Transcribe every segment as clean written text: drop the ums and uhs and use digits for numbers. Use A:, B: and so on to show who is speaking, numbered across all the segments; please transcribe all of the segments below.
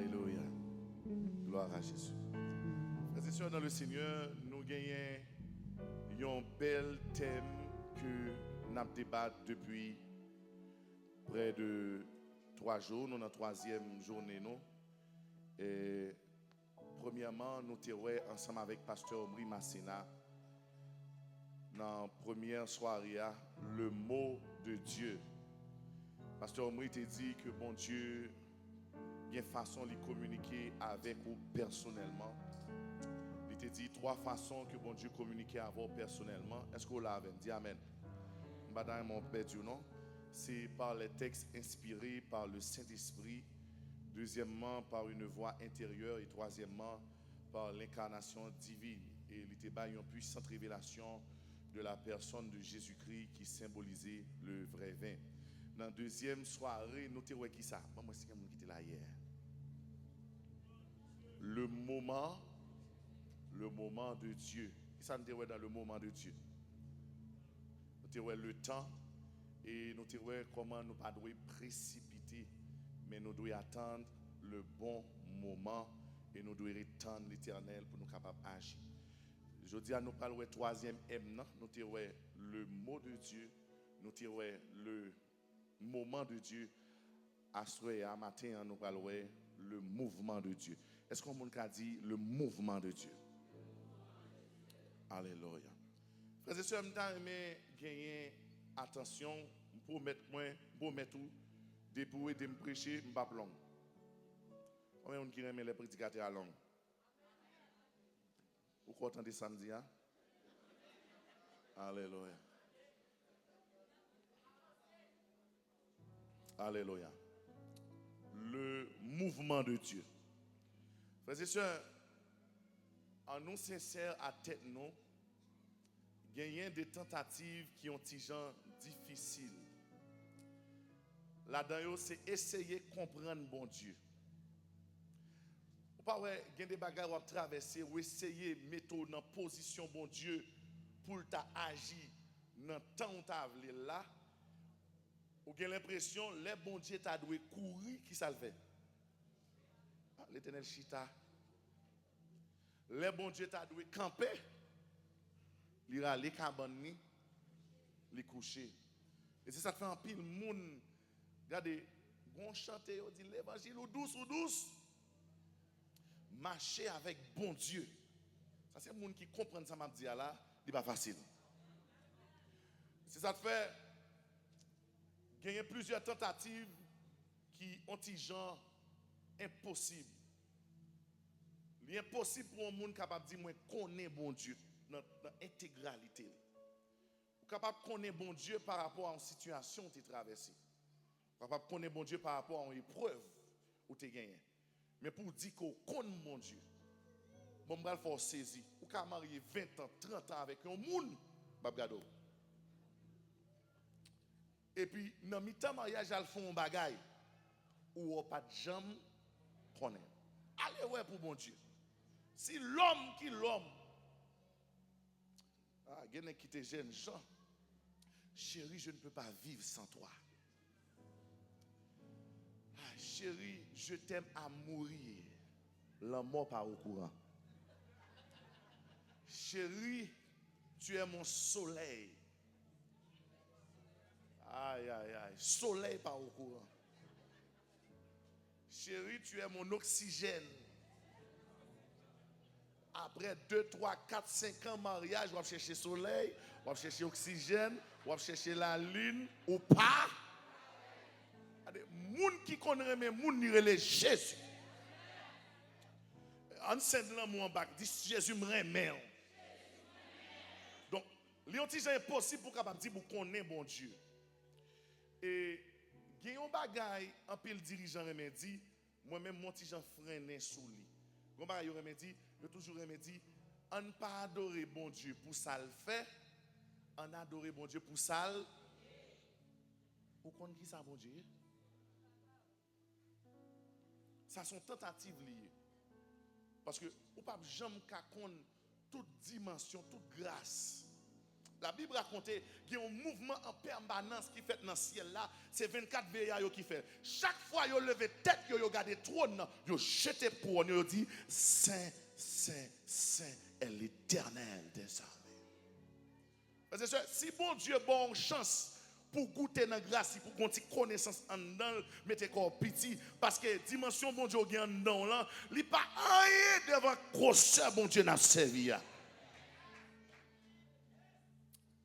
A: Alléluia. Gloire à Jésus. Frères et sœurs dans le Seigneur, nous gagnons un bel thème que nous débattons depuis près de 3 jours. Nous sommes dans la 3e journée. Et premièrement, nous sommes ensemble avec Pasteur Omri Massena dans la première soirée, le mot de Dieu. Pasteur Omri t'a dit que bon Dieu, il y a une façon de communiquer avec vous personnellement. Il t'a dit 3 façons que bon Dieu communique avec vous personnellement. Est-ce que vous l'avez? Dis Amen. Madame, mon père, non? C'est par les textes inspirés par le Saint-Esprit. Deuxièmement, par une voix intérieure. Et troisièmement, par l'incarnation divine. Et il était une puissante révélation de la personne de Jésus-Christ qui symbolisait le vrai vin. Dans la deuxième soirée, nous avons qui ça? Moi, c'est quelqu'un qui était là hier. Le moment de Dieu. Qui ça nous avons dans le moment de Dieu? Nous avons le temps et nous avons comment nous ne pas précipiter, mais nous devons attendre le bon moment et nous devons attendre l'Éternel pour nous capables d'agir. Je dis à nous parler du 3e M, nous avons le mot de Dieu, nous avons le moment de Dieu. À ce matin, nous parlons le mouvement de Dieu. Est-ce qu'on a dit le mouvement de Dieu? Alléluia. Frères et sœurs, je vais gagner attention pour mettre tout, dépouiller de me prêcher, je ne vais pas long. Combien de gens qui aiment les prédicateurs à long? Pourquoi entendez samedi? Hein? Alléluia. Alléluia. Le mouvement de Dieu. Frères et sœurs, en nous sincères à tête nous, il y a des tentatives qui ont des gens difficiles. Là-dedans, c'est essayer de comprendre bon Dieu. Ou pas, il y a des bagages à traverser ou essayer de mettre dans position bon Dieu pour agir dans le temps où tu as là. Ou avez l'impression les bon Dieu t'a dû courir, qui ça le fait? L'Éternel chita. Les bon Dieu t'a dû camper. Il a les cabanes, les coucher. Et c'est ça qui fait un pile monde. Regardez, on chante, on dit l'évangile ou douce. Marcher avec bon Dieu. Ça c'est le monde qui comprend ça m'a dit là, il pas facile. C'est ça qui fait il y a plusieurs tentatives qui ont des gens impossibles. Il est impossible pour un monde capable de dire moi connais bon Dieu dans l'intégralité. Ou capable de connaître bon Dieu par rapport à une situation que tu traversée. Capable de connaître bon Dieu par rapport à une épreuve où tu as gagné. Mais pour dire qu'on connaît bon Dieu, bon il faut saisir. Ou quand marié 20 ans, 30 ans avec un monde, babgado. Et puis dans mi-temps mariage elle font un bagaille ou pas de jambe connaît. Allez ouais pour bon Dieu. Si l'homme qui l'homme quelqu'un qui te jeune Jean, chérie, je ne peux pas vivre sans toi. Chérie, je t'aime à mourir. La mort pas au courant. Chérie, tu es mon soleil. Aïe. Soleil pas au courant. Chérie, tu es mon oxygène. Après 2, 3, 4, 5 ans de mariage, on va chercher soleil, on va chercher oxygène, on va chercher la lune, ou pas. Les gens qui connaissent les gens, ils relèvent Jésus. En s'endant mon bac, dit Jésus me remet. Donc, les gens c'est impossible pour capable dire vous connaissez bon Dieu. Et il y a un bagay, un pile dirigeant remédie, moi-même mon petit Jean freiné sous lui. Un bagay remédie, je toujours remédie, on ne pas adorer bon Dieu pour ça le fait, on adorer bon Dieu pour ça. Vous connaissez qui ça bon Dieu? Ça sont tentatives liées. Parce que vous ne pouvez jamais connaître toute dimension, toute grâce La Bible raconte qu'il y a un mouvement en permanence qui fait dans le ciel là. C'est 24 veillards qui fait. Chaque fois qu'ils levé tête, ils regardent le trône, ils jeté pour ils dit Saint, Saint, Saint est l'Éternel des armées. Parce que si bon Dieu bon chance pour goûter dans la grâce, pour qu'on ait connaissance en dedans, mettez corps petit. Parce que dimension bon Dieu qui en dedans là, il n'y a pas rien devant grosseur bon Dieu n'a servi.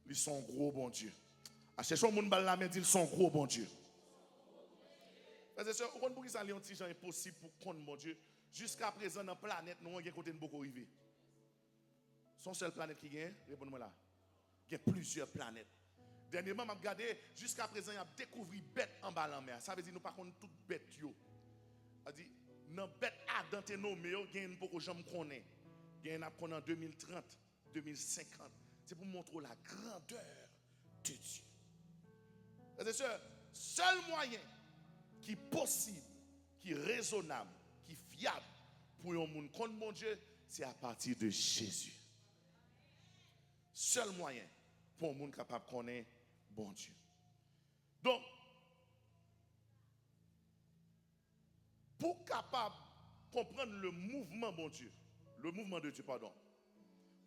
A: Ils sont gros bon Dieu. À chaque fois que mon bal la main dit ils sont gros bon Dieu. Parce que on pour qui ça un petit gens impossible pour connaître bon Dieu. Jusqu'à présent dans la planète nous on a côté beaucoup arrivé. Son seule planète qui gagne, répondez-moi là. Il y a plusieurs planètes. Dernièrement, m'a regardé jusqu'à présent il a découvert bête en bas en mer. Ça veut dire nous par contre toutes bêtes yo. A dit dans bête Adam te nommé yo, gagne beaucoup gens connaît. Gagne n'a connaît en 2030, 2050. C'est pour montrer la grandeur de Dieu. C'est le seul moyen qui est possible, qui est raisonnable, qui est fiable pour un monde contre mon Dieu, c'est à partir de Jésus. Seul moyen pour un monde capable de connaître bon Dieu. Donc, pour capable de comprendre le mouvement bon Dieu, le mouvement de Dieu, pardon,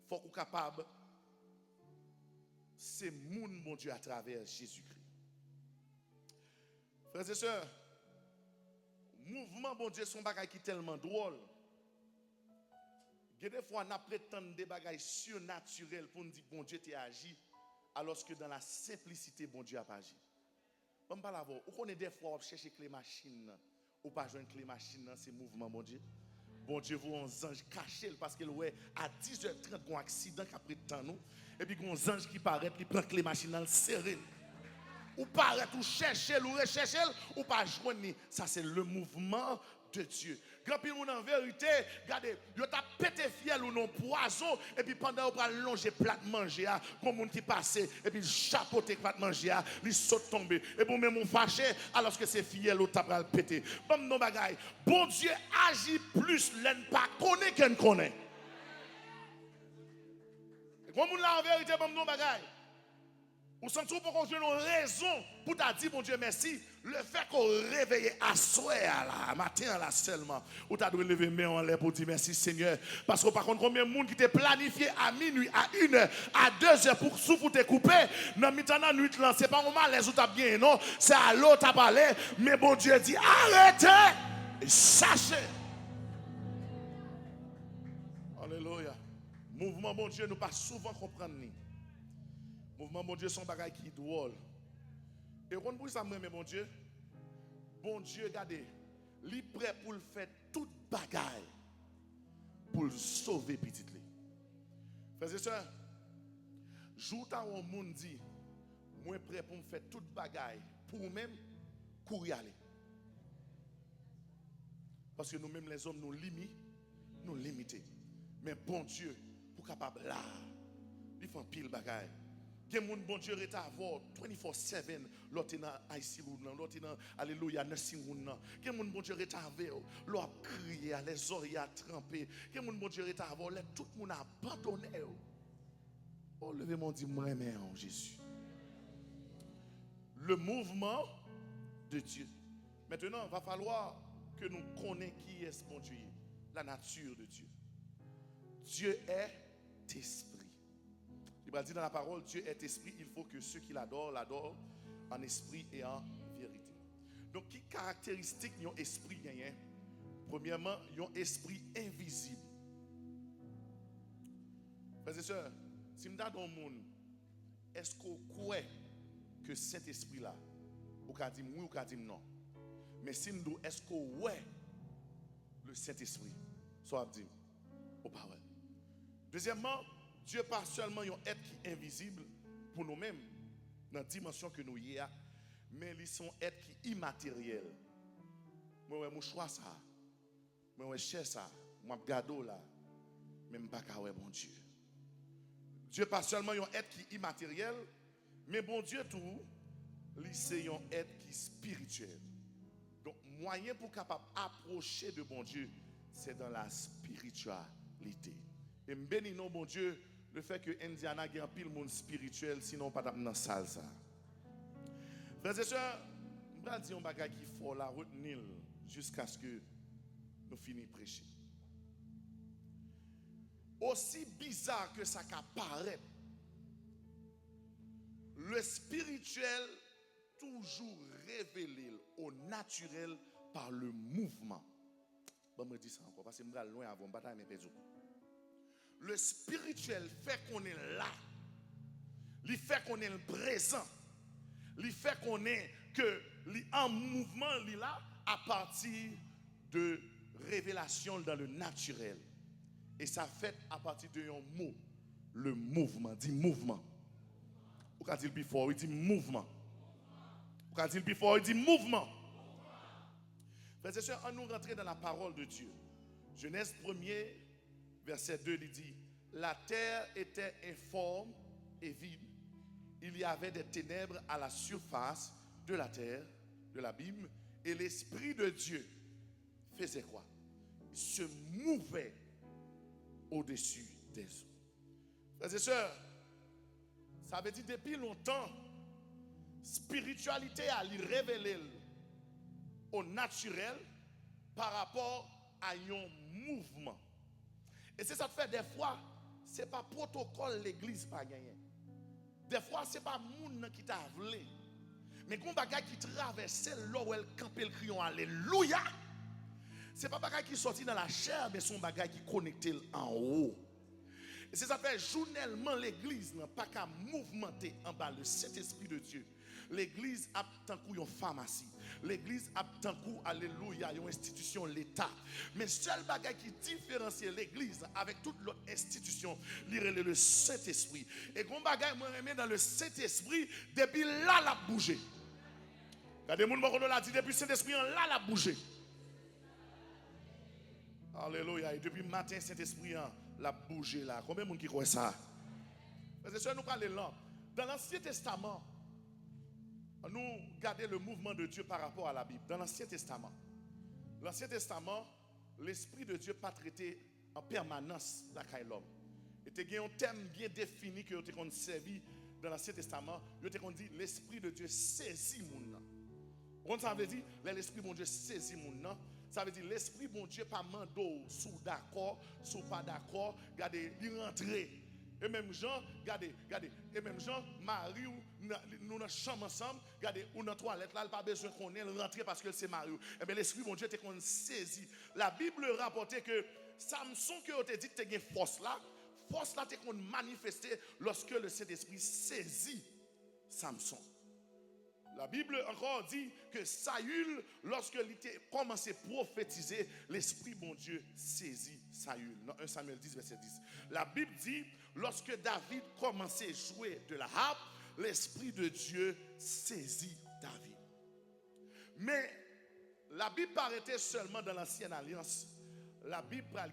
A: il faut qu'on soit capable c'est moun mon Dieu à travers Jésus-Christ. Frères et sœurs, mouvement bon Dieu son bagay qui est tellement drôle. Des fois on a prétendu des bagages surnaturels pour nous dire bon Dieu t'a agi alors que dans la simplicité bon Dieu a pas agi. On parle avant, on connaît des fois on chercher clé machine ou pas joindre clé machine c'est mouvement bon Dieu. Bon Dieu vous un ange caché parce que ouais à 10h30 un accident qui a pris temps nous et puis un ange qui paraît qui prend clé machine dans le serré ou paraît ou chercher ou rechercher ou pas joindre ça c'est le mouvement de Dieu. Grand pile moun en vérité, regardez, yo t'a pété fiel ou non poison et puis pendant on va longer plat manger comme moun qui passe et puis chapeauter plat manger, il saute tomber et pour même on fâché alors que c'est fiel ou t'a pral péter. Bon non bagay, bon Dieu agit plus l'en pas connaît qu'en connaît. Comme moun la en vérité bon non bagay. Ou sans trop pour qu'on ait une raison pour te dire, mon Dieu, merci. Le fait qu'on réveille à soir, là, matin, là seulement, ou tu as dû lever main en l'air pour dire merci, Seigneur. Parce que par contre, combien de monde qui t'est planifié à minuit, à 1h, à 2h pour souffle te couper, dans le nuit, là, c'est pas un malaise ou tu as bien, non. C'est à l'autre à parler. Mais bon Dieu dit, arrêtez et sachez. Alléluia. Mouvement, bon Dieu, nous pas souvent comprendre. Mouvement, mon Dieu, son bagage qui est drôle. Et quand vous ça, mais mon Dieu, regardez, il est prêt pour le faire toute bagaille pour le sauver petit. Frères et sœurs, jour où on monde dit, moi prêt pour me faire toute bagaille pour nous-mêmes, courir aller. Parce que nous-mêmes les hommes nous limités. Mais bon Dieu, pour capable là, il fait pile bagaille. Gen moun bon Dieu rete avoir 24/7 l'autre dans IC room l'autre dans alléluia nursing room gen moun bon Dieu rete avoir l'autre crier les oreilles à tremper gen moun bon Dieu rete avoir tout le monde abandonné. Oh levez mon dit moi mais en Jésus. Le mouvement de Dieu. Maintenant, il va falloir que nous connaissions qui est mon Dieu, la nature de Dieu. Dieu est esprit. Il va dire dans la parole, Dieu est esprit, il faut que ceux qui l'adorent, l'adorent en esprit et en vérité. Donc, qui caractéristique d'un esprit gagnant? Premièrement, un esprit invisible. Frères et sœurs, si je dans le monde, est-ce qu'on croit que cet esprit-là, ou qu'on dit oui ou qu'on dit non? Mais si nous est-ce qu'on ouais le Saint-Esprit, soit dit, ou pas ouais. Deuxièmement, Dieu pas seulement un être qui est invisible pour nous-mêmes, dans la dimension que nous y a, mais ils sont êtres qui immatériels. Moi, je choix ça. Moi, je cherche ça. Moi, je regarde là. Même pas qu'à ouais, bon Dieu. Dieu pas seulement un être qui est immatériel, mais bon Dieu tout, c'est un être qui est spirituel. Donc, moyen pour capable approcher de bon Dieu, c'est dans la spiritualité. Et bénis nous, bon Dieu, le fait que Indiana a un pile monde spirituel, sinon pas dans salle ça. Frères et sœurs, je vais dire un bagage qui faut la retenir jusqu'à ce que nous finissions de prêcher. Aussi bizarre que ça paraît, le spirituel toujours révélé au naturel par le mouvement. Bon, me dis ça encore parce que je suis loin avant de bataille, mais le spirituel fait qu'on est là. Il fait qu'on est présent. Il fait qu'on est en mouvement là à partir de révélation dans le naturel. Et ça fait à partir de un mot, le mouvement. Dit mouvement. Ou quand il before, il dit mouvement. Ou quand il before, il dit mouvement. Frères et sœurs, on nous rentrer dans la parole de Dieu. Genèse 1er, verset 2, il dit, la terre était informe et vide. Il y avait des ténèbres à la surface de la terre, de l'abîme, et l'Esprit de Dieu faisait quoi? Il se mouvait au-dessus des eaux. Frères et sœurs, ça veut dire depuis longtemps, spiritualité a révélé au naturel par rapport à un mouvement. Et c'est ça que fait des fois, ce n'est pas protocole l'église pas gagné. Des fois, ce n'est pas monde qui t'a voulu. Mais quand bagage qui traverse là où elle campe le crion alléluia, ce n'est pas bagage qui sorti dans la chair, mais son bagage qui connecté en haut. Et c'est ça fait journellement l'église n'a pas qu'à mouvementer en bas le Saint-Esprit de Dieu. L'église a tant qu'une pharmacie. L'église a tant qu'une, alléluia, une institution, l'État. Mais seul bagage qui différencie l'église avec toute l'autre institution, c'est le Saint-Esprit. Et quand bagage moi remet dans le Saint-Esprit, depuis là, la bougé. Regardez, mon monde l'a dit, depuis le Saint-Esprit, là, la bougé. Alléluia. Et depuis le matin, Saint-Esprit, la bougé là. Combien de monde qui croit ça? Parce que nous parlons là. Dans l'Ancien Testament, nous regardons le mouvement de Dieu par rapport à la Bible. Dans l'Ancien Testament, l'Esprit de Dieu pas traité en permanence la caille l'homme. Il y a un thème bien défini que vous avez servi dans l'Ancien Testament. Vous avez dit l'Esprit de Dieu saisit mon nom. Quand ça veut dire l'Esprit de Dieu saisit mon nom, ça veut dire l'Esprit de Dieu pas mando sous d'accord, sous pas d'accord, regardez, il rentrer. Et même Jean, regardez, et même Jean, Marie, nous dans chambre ensemble, regardez, ou dans toilette là, il pas besoin qu'on ait rentrer parce que c'est Marie. Et bien l'Esprit de Dieu était qu'on saisit. La Bible rapportait que Samson que on te dit que tu as force là t'es qu'on manifestait lorsque le Saint-Esprit saisit Samson. La Bible encore dit que Saül, lorsqu'il était commencé à prophétiser, l'Esprit bon Dieu saisit Saül. Dans 1 Samuel 10, verset 10. La Bible dit, lorsque David commençait à jouer de la harpe, l'Esprit de Dieu saisit David. Mais la Bible paraît seulement dans l'Ancienne Alliance. La Bible parle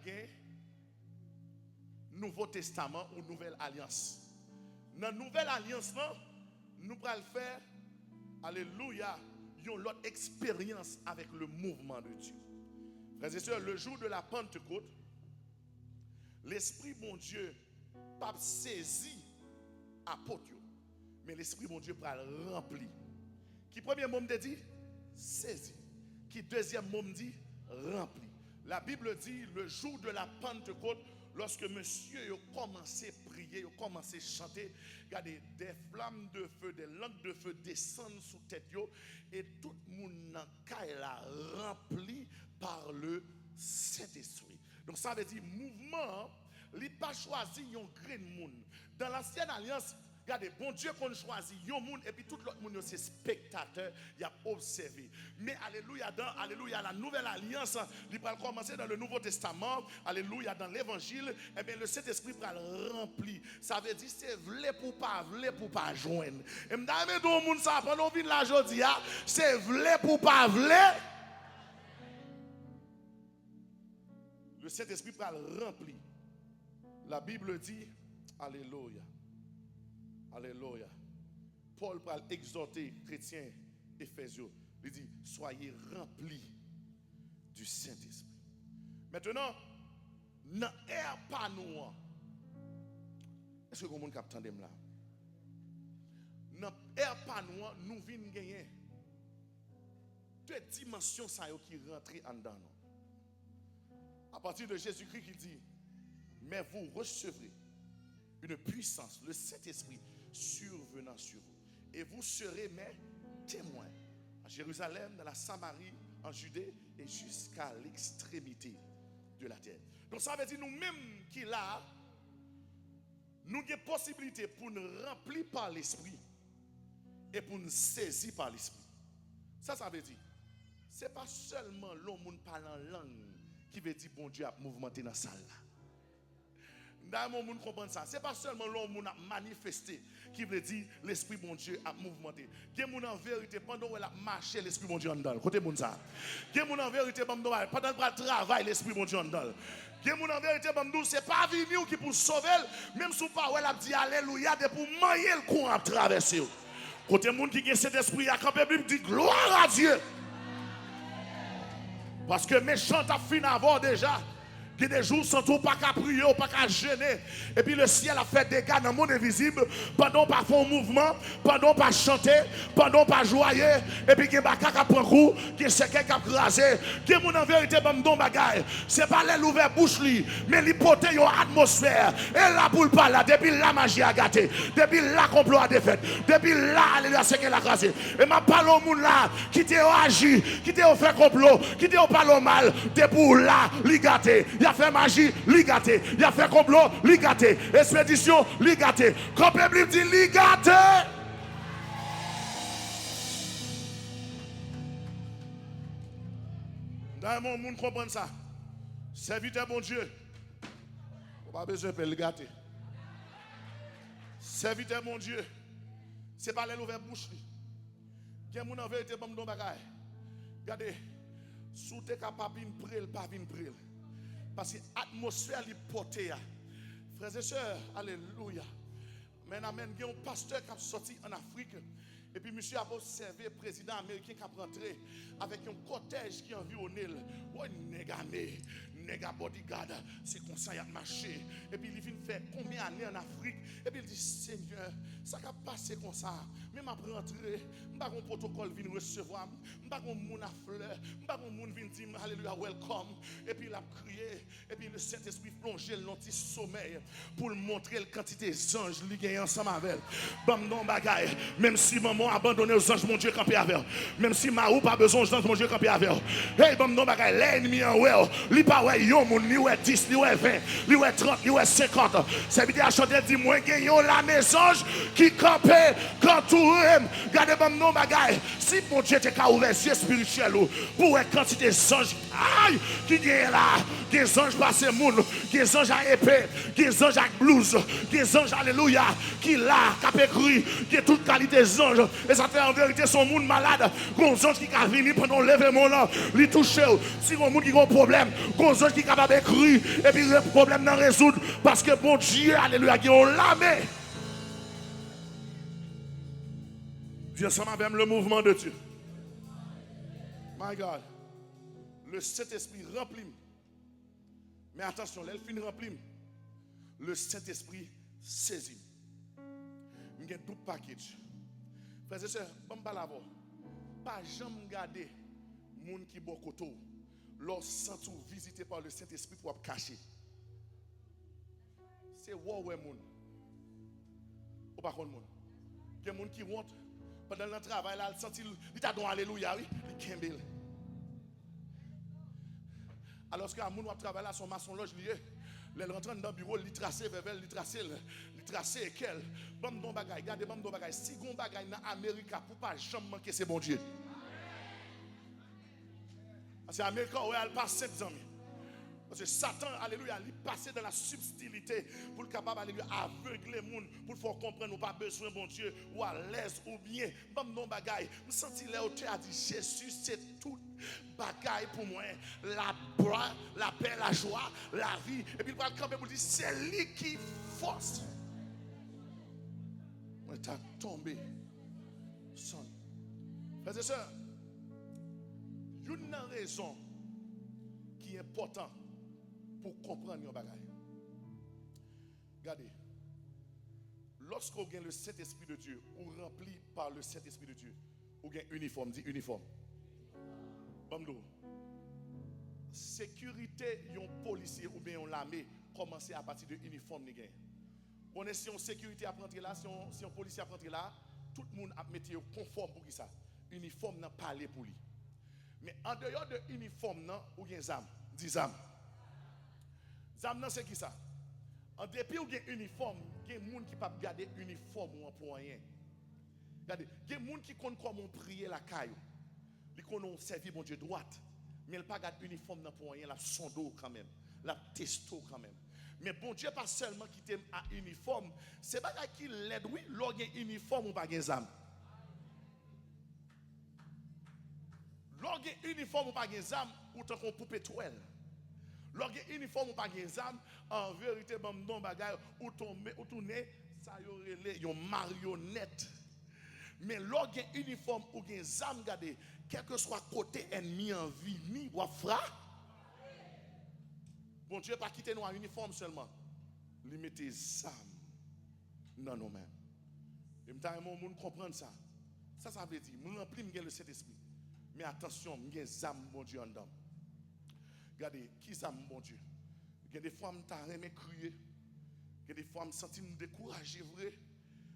A: Nouveau Testament ou Nouvelle Alliance. Dans la Nouvelle Alliance, nous allons faire alléluia, ils ont l'autre expérience avec le mouvement de Dieu. Frères et sœurs, le jour de la Pentecôte, l'Esprit bon Dieu pas saisi apôtre, mais l'Esprit bon Dieu pas rempli. Qui premier mot me dit saisi. Qui deuxième mot me dit rempli. La Bible dit le jour de la Pentecôte, lorsque monsieur a commencé à prier, a commencé à chanter, regardez, des flammes de feu, des langues de feu descendent sous tête et tout le monde est rempli par le Saint-Esprit. Donc ça veut dire mouvement, il n'a pas choisi un grand monde. Dans l'Ancienne Alliance, regardez, bon Dieu qu'on choisit un monde et puis tout l'autre monde c'est spectateur, il a observé. Mais alléluia la nouvelle alliance, il va commencer dans le Nouveau Testament, alléluia dans l'évangile, et bien le Saint-Esprit va le remplir. Ça veut dire c'est vrai pour pas joindre. Et m'dame do monde ça pendant vin la jodi a, c'est vrai pour pas vrai. Le Saint-Esprit va le remplir. La Bible dit alléluia. Alléluia. Paul va exhorter chrétiens éphésiens. Il dit soyez remplis du Saint-Esprit. Maintenant, dans l'air pas nous, Est-ce que vous avez entendu là? Dans l'air pas noir, nous venons gagner deux dimensions qui rentrent en dedans. À partir de Jésus-Christ qui dit, mais vous recevrez une puissance, le Saint-Esprit survenant sur vous. Et vous serez mes témoins à Jérusalem, dans la Samarie, en Judée et jusqu'à l'extrémité de la terre. Donc ça veut dire nous-mêmes qui là, nous avons possibilité pour nous remplir par l'Esprit et pour nous saisir par l'Esprit. Ça veut dire, ce n'est pas seulement l'homme qui parle en langue qui veut dire bon Dieu a mouvementé dans la salle là. Dans le monde comprend ça. Ce n'est pas seulement l'homme qui a manifesté qui veut dire l'Esprit bon Dieu a mouvementé. Il y a des gens en vérité pendant qu'elle a marché l'Esprit bon Dieu en dedans. Côté monde ça. Il y a des gens en vérité pendant qu'elle travaille l'Esprit bon Dieu en dedans. Il y a des gens en vérité pendant ce n'est pas venu qui pour sauver, même si pas elle a dit alléluia de pour mailler le courant à traverser. Côté monde qui a cet esprit à camper Bible dit gloire à Dieu. Parce que méchant a fini avant déjà. Il y a des jours sans tout, pas qu'à prier, pas qu'à gêner. Et puis le ciel a fait des dégâts dans le monde invisible. Pendant pas faire un mouvement, pendant pas chanter, pendant pas joyer. Et puis il y a des gens qui prennent coup, qui est quelqu'un qui a crasé. Qui est en vérité, ce n'est pas les ouvert bouche, mais les poter une atmosphère. Et là, pour le parler, depuis la magie a gâté. Depuis là, complot a défait. Depuis là, alléluia, c'est qu'elle a crasé. Et ma parole au monde là, qui t'a agi, qui t'a fait complot, qui t'a parlé mal, depuis là, li gâté. Il a fait magie, li gâté. Il a fait complot, li gâté. Expédition, li gâté. Quand le Bible dit li gâté. Dans le monde comprend ça. Serviteur bon Dieu. On n'a pas besoin de le gâter. Serviteur mon Dieu. Ce n'est pas l'ouvert bouche. Il y a des gens en vérité pour me donner. Regardez, sous tes capables de prêler, pas de prêler. Parce que l'atmosphère est portée. Frères et sœurs, alléluia. Mais amen, il y a un pasteur qui a sorti en Afrique. Et puis, monsieur a observé le président américain qui a rentré avec un cortège qui environne. Ouais, négamé, néga bodyguard, c'est comme ça il a marché. Et puis, il vient faire combien d'années en Afrique. Et puis, il dit, Seigneur, ça a passé comme ça. Même après rentrer, je n'ai pas un protocole vient recevoir. Je n'ai pas un monde à fleur. Je n'ai pas un monde vient dire, alléluia, welcome. Et puis, il a crié. Et puis, le Saint-Esprit plongé dans le sommeil pour montrer la quantité d'anges qui gagnent ensemble avec. Bam, non, bagaille. Même si maman abandonné aux anges, mon Dieu, campé avec. Même si Maou pas besoin aux anges, mon Dieu, campé avec. Hey, bam, non, bagaille. L'ennemi en well. Li pas ouais, yon, mon, li ouais 10, li ouais 20, li ouais 30, li ouais 50. C'est bien à chanter, dit, moi, gagnons la maison qui campait quand tout aime. Regardez, bam, non, bagaille. Si mon Dieu t'es qu'à ouvrir les yeux spirituels, pour une quantité d'anges, aïe, qui gagne là, des anges passés moun, des anges à épée, des anges à blouse, des anges, alléluia, qui là, qui a écrit, qui a toute qualité d'anges. Et ça fait en vérité son monde malade. Gon ange qui a venu pendant l'événement là, lui toucher. Si on monde qui a un problème, gon ange qui est capable d'écrire et puis le problème n'en résoudre parce que bon Dieu, alléluia, qui ont l'âme. Dieu, ça m'a même le mouvement de Dieu. My God. Le Saint-Esprit remplit. Mais attention, là, il finit rempli. Le Saint-Esprit saisit. Il y a un double package. Frères et sœurs, pas jamais garder les gens qui sont côté, leur sentir visité par le Saint-Esprit pour cacher. C'est ouais moun. Ou pas contre moun. Il y a des gens qui rentrent pendant le travail là, ils sentent il t'a donné alléluia, oui, il kembel. Alors que les gens qui travaillent là sont maçons loge lié. Les rentrent dans le bureau, ils tracent vevel, ils tracent quel. Bon don bagay, regardez bon don bagay. Si gon bagay dans Amérique pour pas jamais manquer c'est bon Dieu. Parce que l'Amérique elle passe 7 ans. Parce que Satan, alléluia, il passe dans la subtilité pour le capable, alléluia, aveugler les gens, pour faire comprendre ou pas besoin, bon Dieu, ou à l'aise, ou bien, bon non bagaille. Je me sens là où tu as dit, Jésus, c'est tout bagaille pour moi. La paix, la joie, la vie. Et puis il va camper pour dire, c'est lui qui force. Moi, tu as tombé. Son. Frères et sœurs, une raison qui est importante pour comprendre nos bagages. Regardez, lorsqu'on gagne le Saint-Esprit de Dieu, ou rempli par le Saint-Esprit de Dieu, on gagne uniforme, dit uniforme. Bamdo. Sécurité, yon policier ou bien yon l'armée, commencer à partir de uniforme. On est si on sécurité à prendre là, si on policier à prendre là, tout le monde a mettre conforme pour qui ça. Uniforme n'a pas parler pour lui. Mais en dehors de uniforme, ou bien zam, dis zam. Zam c'est qui ça? En dépit ou bien uniforme, il y a des gens qui ne peuvent pas garder uniforme pour rien. Regardez, il y a des gens qui connaissent comment prier la caille. Ils connaissent servir mon Dieu droite. Mais ils ne peuvent pas garder uniforme pour rien, la sondo quand même, la testo quand même. Mais bon Dieu pas seulement qui t'aime à uniforme, c'est pas qui l'aide, oui, l'on a uniforme ou pas de zam. L'on a uniforme ou pas de zam, ou tant qu'on poupe toile. L'on a uniforme ou pas de zam, en vérité, bon non bagay, ou tourner, ça y aurait une marionnette. Mais l'on a uniforme ou gen zam, regardez, quel que soit côté ennemi en vie, ni ou fra. Bon Dieu pas quitter nous en uniforme seulement. Il mettait zam dans nos mains. Et m'ta mon monde comprendre ça. Ça veut dire, me rempli me le Saint-Esprit. Mais attention, me zam bon Dieu en dedans. Regardez, qui zam bon Dieu. Il y a des fois m'ta remé crier. Il y a des fois me senti me décourager vrai.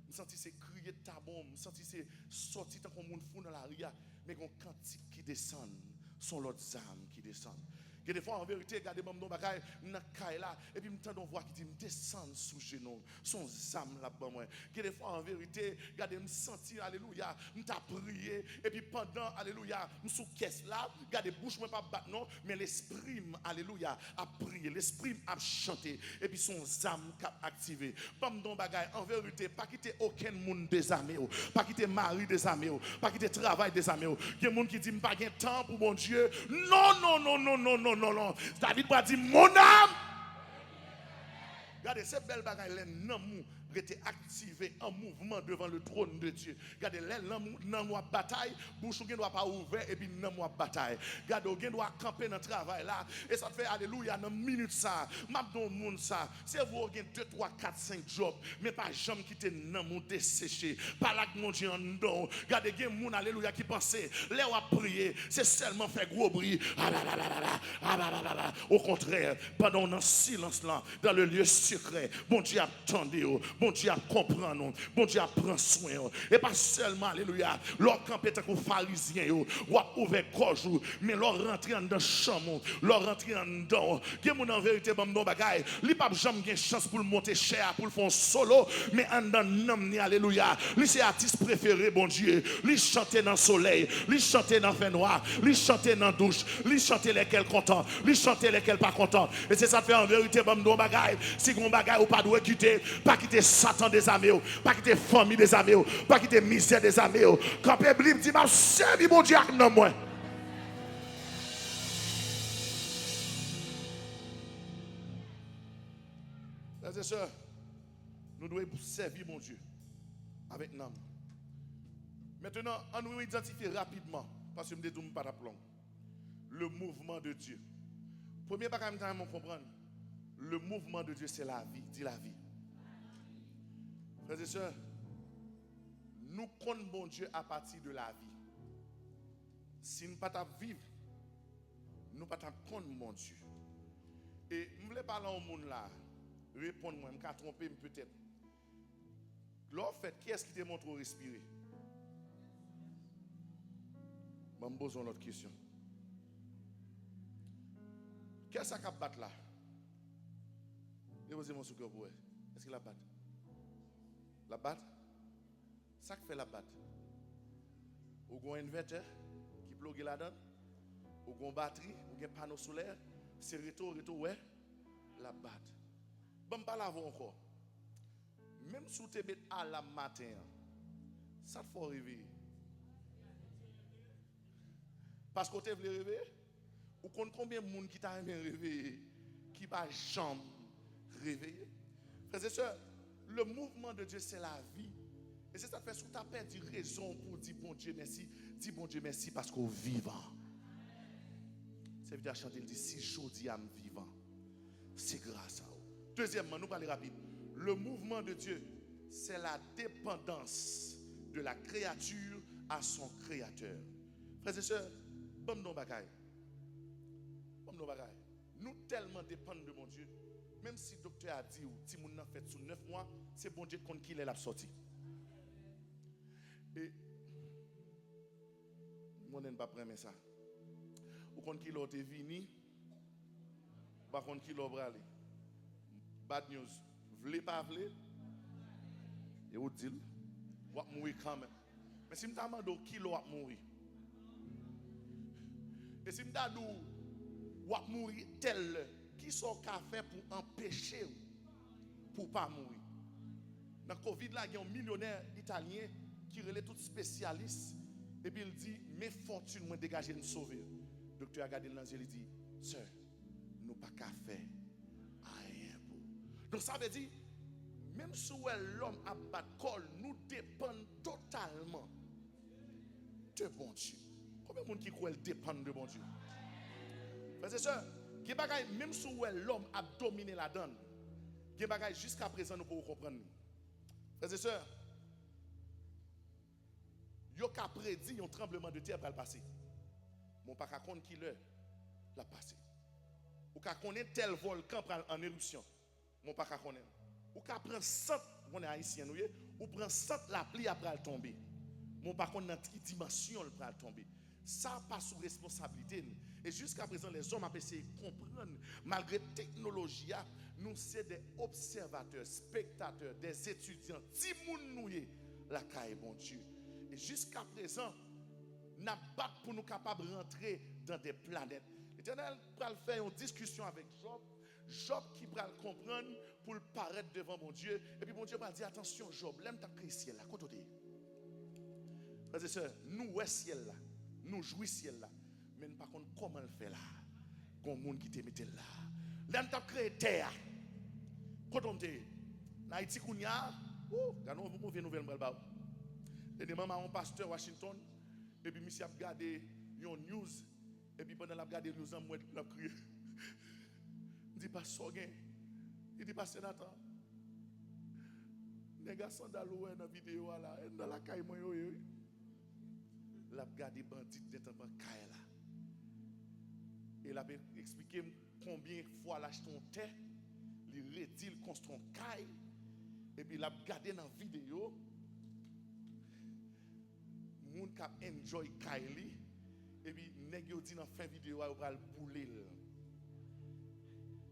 A: Me senti c'est crier ta bombe, me senti c'est sortir tant qu'on monde fou dans la ria, mais qu'on cantique qui descend, sont l'autre âmes qui descendent. Que des fois en vérité regardez mon bagay dans caille là et puis m'entend voix qui dit me descendre sous genou son âme là-bas moi. Que des fois en vérité regardez me sentir alléluia, me t'a prié et puis pendant alléluia me sous caisse là, regardez bouche moi pas battre non, mais l'esprit alléluia a prié, l'esprit a chanté et puis son âme a activé. Pas mon bagay en vérité pas quitter aucun monde désarmé, pas quitter mari désarmé, pas quitter travail désarmé. Il y a monde qui dit me pas gain temps pour mon Dieu. Non non non non non non. Non. David va dire mon âme. Regardez, ces belles bagailles, les noms étaient activés en mouvement devant le trône de Dieu. Regardez, les noms doit bataille, bouche ne doit pas ouvert et puis noms doit bataille. Regardez, on doit camper dans le travail là. Et ça fait alléluia dans minute ça. M'a don monde ça. C'est vous avez 2, 3, 4, 5 jobs, mais pas jamais quitter noms desséché. Pas là que mon Dieu en don. Regardez, il y a des gens alléluia qui pensaient, les on a prié, c'est seulement faire gros bruit. Au contraire, pendant un silence là, dans le lieu secret, bon Dieu attendez, bon Dieu comprend nous, bon Dieu prend soin. Et pas seulement, alléluia, leur campé tant que pharisien, ou ouvert gorge, mais leur rentrer dans la chambre, leur rentrer en dedans. Il y a en vérité, bon bagay, li pas jamais gain chance pour monter cher, pour faire solo, mais en dedans, alléluia, lui c'est artiste préféré, bon Dieu, lui chanter dans le soleil, lui chanter dans le fait noir, lui chanter dans la douche, lui chanter lesquels contents, lui chanter lesquels pas contents. Et c'est ça fait en vérité, bon bagay, si on bagay ou pas doit quitter, pas quitter Satan des amis, pas quitter famille des amis, pas quitter misère des amis. Quand la Bible dit, m'a servi mon Dieu avec non moi. Frères et sœurs, nous devons servir mon Dieu avec nous. Maintenant, on nous identifie rapidement, parce que je ne me pas d'applomb, le mouvement de Dieu. Premier bagage que nous comprendre, le mouvement de Dieu, c'est la vie. Dis la vie. Frères et sœurs, nous connaissons bon Dieu à partir de la vie. Si nous ne pouvons pas vivre, nous ne pouvons pas connaître mon Dieu. Et je voulais parler au monde là, répondre-moi, je me tromper peut-être. Lors fait, qui est-ce qui te montre respirer? Je me pose une autre question. Qu'est-ce qui bat là? Déposez mon soukeur pour elle. Est-ce qu'il la bat? La bat? Ça qui fait la bat. Ou un inverteur qui bloque là-dedans. Ou une batterie, ou un panneau solaire. C'est retour, ouais. La bat. Bon, pas l'avant encore. Même si tu mets à la matin, ça te faut réveiller. Parce que tu veux réveiller. Ou combien de monde qui t'a réveillé, qui va jamais réveiller. Frères et sœurs, le mouvement de Dieu, c'est la vie. Et c'est ça qui fait sous ta perdu raison pour dire bon Dieu merci. Dis bon Dieu merci parce qu'on est vivant. C'est veut dire chanter, il dit si je dis à me vivant, c'est grâce à vous. Deuxièmement, nous parlons rapide. Le mouvement de Dieu, c'est la dépendance de la créature à son créateur. Frères et sœurs, bon non bagaille. Bon non bagaille. Nous tellement dépendons de mon Dieu. Même si le docteur a dit, si mon a fait sous 9 mois, c'est bon Dieu contre qui il est sorti. Et moi, je ne pas prendre ça. Ou contre qui l'autre est venu, par contre qui l'autre aller. Bad news. Vle pas vle. Et vous dites, vous allez mourir quand même. Mais si vous demandez qui va mourir. Et si vous demandez vous allez mourir tel, qui sont qu'à faire pour empêcher pour ne pas mourir. Dans le Covid, là, il y a un millionnaire italien qui relève tout spécialiste. Et puis il dit, mes fortunes m'ont dégagé de me sauver. Le docteur a regardé dans les yeux et dit, sœur, nous pas qu'à faire rien pour. Donc ça veut dire, même si l'homme a battu col, nous dépendons totalement de bon Dieu. Combien de monde qui croit dépend de bon Dieu? Frères et sœurs, même si l'homme a dominé la donne, jusqu'à présent nous pouvons comprendre. Frères et sœurs, il y a prédit un tremblement de terre pour le passer. Mon pas qu'à compte qui l'a passé. Ou qu'à connaître tel volcan en éruption. Mon pas qu'à connaître. Ou qu'à prendre 100, on est haïtien, ou prend 100 la pluie après le tomber. Mon pas connaître dans quelle dimension le prend tomber. Ça passe sous responsabilité. Et jusqu'à présent, les hommes ont essayé de comprendre, malgré la technologie, nous sommes des observateurs, spectateurs, des étudiants. Si nous la caille, bon Dieu. Et jusqu'à présent, nous battu pour nous capables de rentrer dans des planètes. L'Éternel va faire une discussion avec Job. Job qui va le comprendre pour le paraître devant mon Dieu. Et puis mon Dieu va dire, attention Job, l'aime ta créé ciel là, côté. Frères et sœurs, nous ouais ciel là, nous jouissons ciel là. Mais par contre, comment le fait là? Quand monde qui te mette là. L'aime ta créé terre. Quand on te, Haïti Kounia, quand on vous nouvelle mal. Et des mamans, un pasteur Washington, et puis monsieur a regardé une news, et puis pendant la regarder news, moi l'a crié. Il dit pas Sogen, il dit pas sénateur. Les gars sont dans la vidéo là, dans la caille moi yo. La regardé bandit d'être dans caille là. Et il a expliqué combien de fois lâche ton terre, il redit construit une caille, et puis il a regardé dans la vidéo. Moun kap enjoy Kylie et puis nèg yo dit dans fin vidéo yo pral bouler.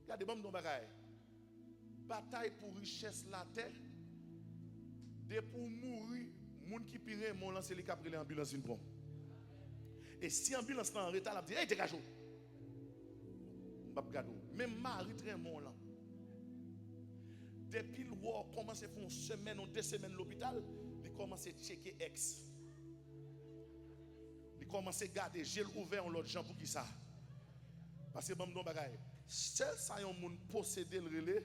A: Regardez bon don bagay. Bataille pour richesse la terre. De pour mourir, moun qui pire mon lancer les cap l'ambulance une bon. Et si ambulance en retard la dit hey dégage. M'pa gado. Même mari très mon là. Depuis le war commence à faire une semaine ou 2 semaines l'hôpital, il commence à checker ex. Il commence à garder, j'ai ouvert en l'autre gens pour qui ça. Parce que bon bagay. Seul ça yon moun posséder le relais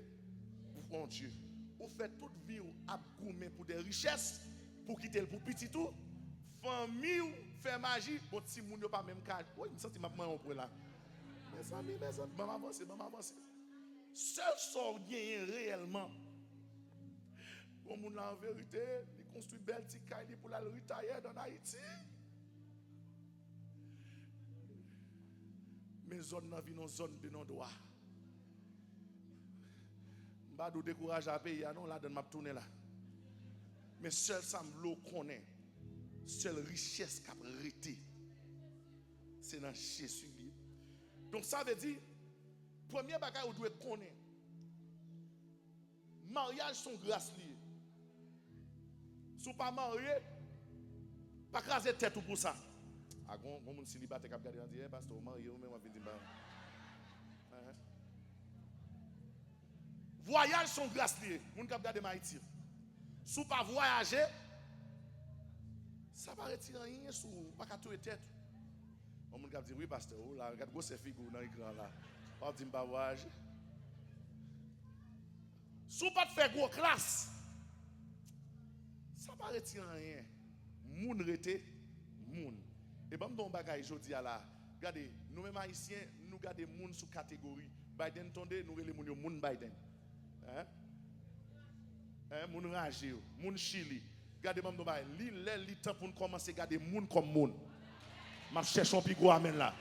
A: pour mon Dieu. Ou fait toute vie ou abgoumer pour des richesses pour quitter le pour petit tout. Famille ou fait magie bon si moun yo pas même cas. Oui, me senti m'a on pour là. Mes amis, maman avance. Seul sort gagner réellement. Bon moun là en vérité, il construit belle petite caille pour la retire dans Haïti. Mais zone dans vie non zone de non droit. M'pa dou décourage à payer non là donne m'a tourner là. Mais seul ça m'lo connaît. Seule richesse qu'a rete. C'est dans Jésus. Donc ça veut dire premier bagage ou doit connaître. Mariage son grâce lié. Si pas marié, pas craser tête pour ça. Ah gon moun célibataire qui a regardé dit pasteur marié ou même on dit ba. Voyage son grâce lié. Moun qui a regardé Haïti. Si pas voyager, ça va retirer rien sous pas qu'à tout tête. On moun qui a dit oui pasteur, là regarde gros ces figures dans l'écran là. On dit pas voyager. Si pas faire gros classe, ça va retirer rien. Moun rete moun. Et bon don bagay jodi là. Regardez, nous mêmes haïtiens, nous gardons moun sous catégorie. Biden tonde, nous relé moun yo moun Biden. Hein? Moun rage, moun chili. Gardez moi nous bail. Li temps pour nous commencer à garder moun comme moun. M'a cherche un pigo amen là.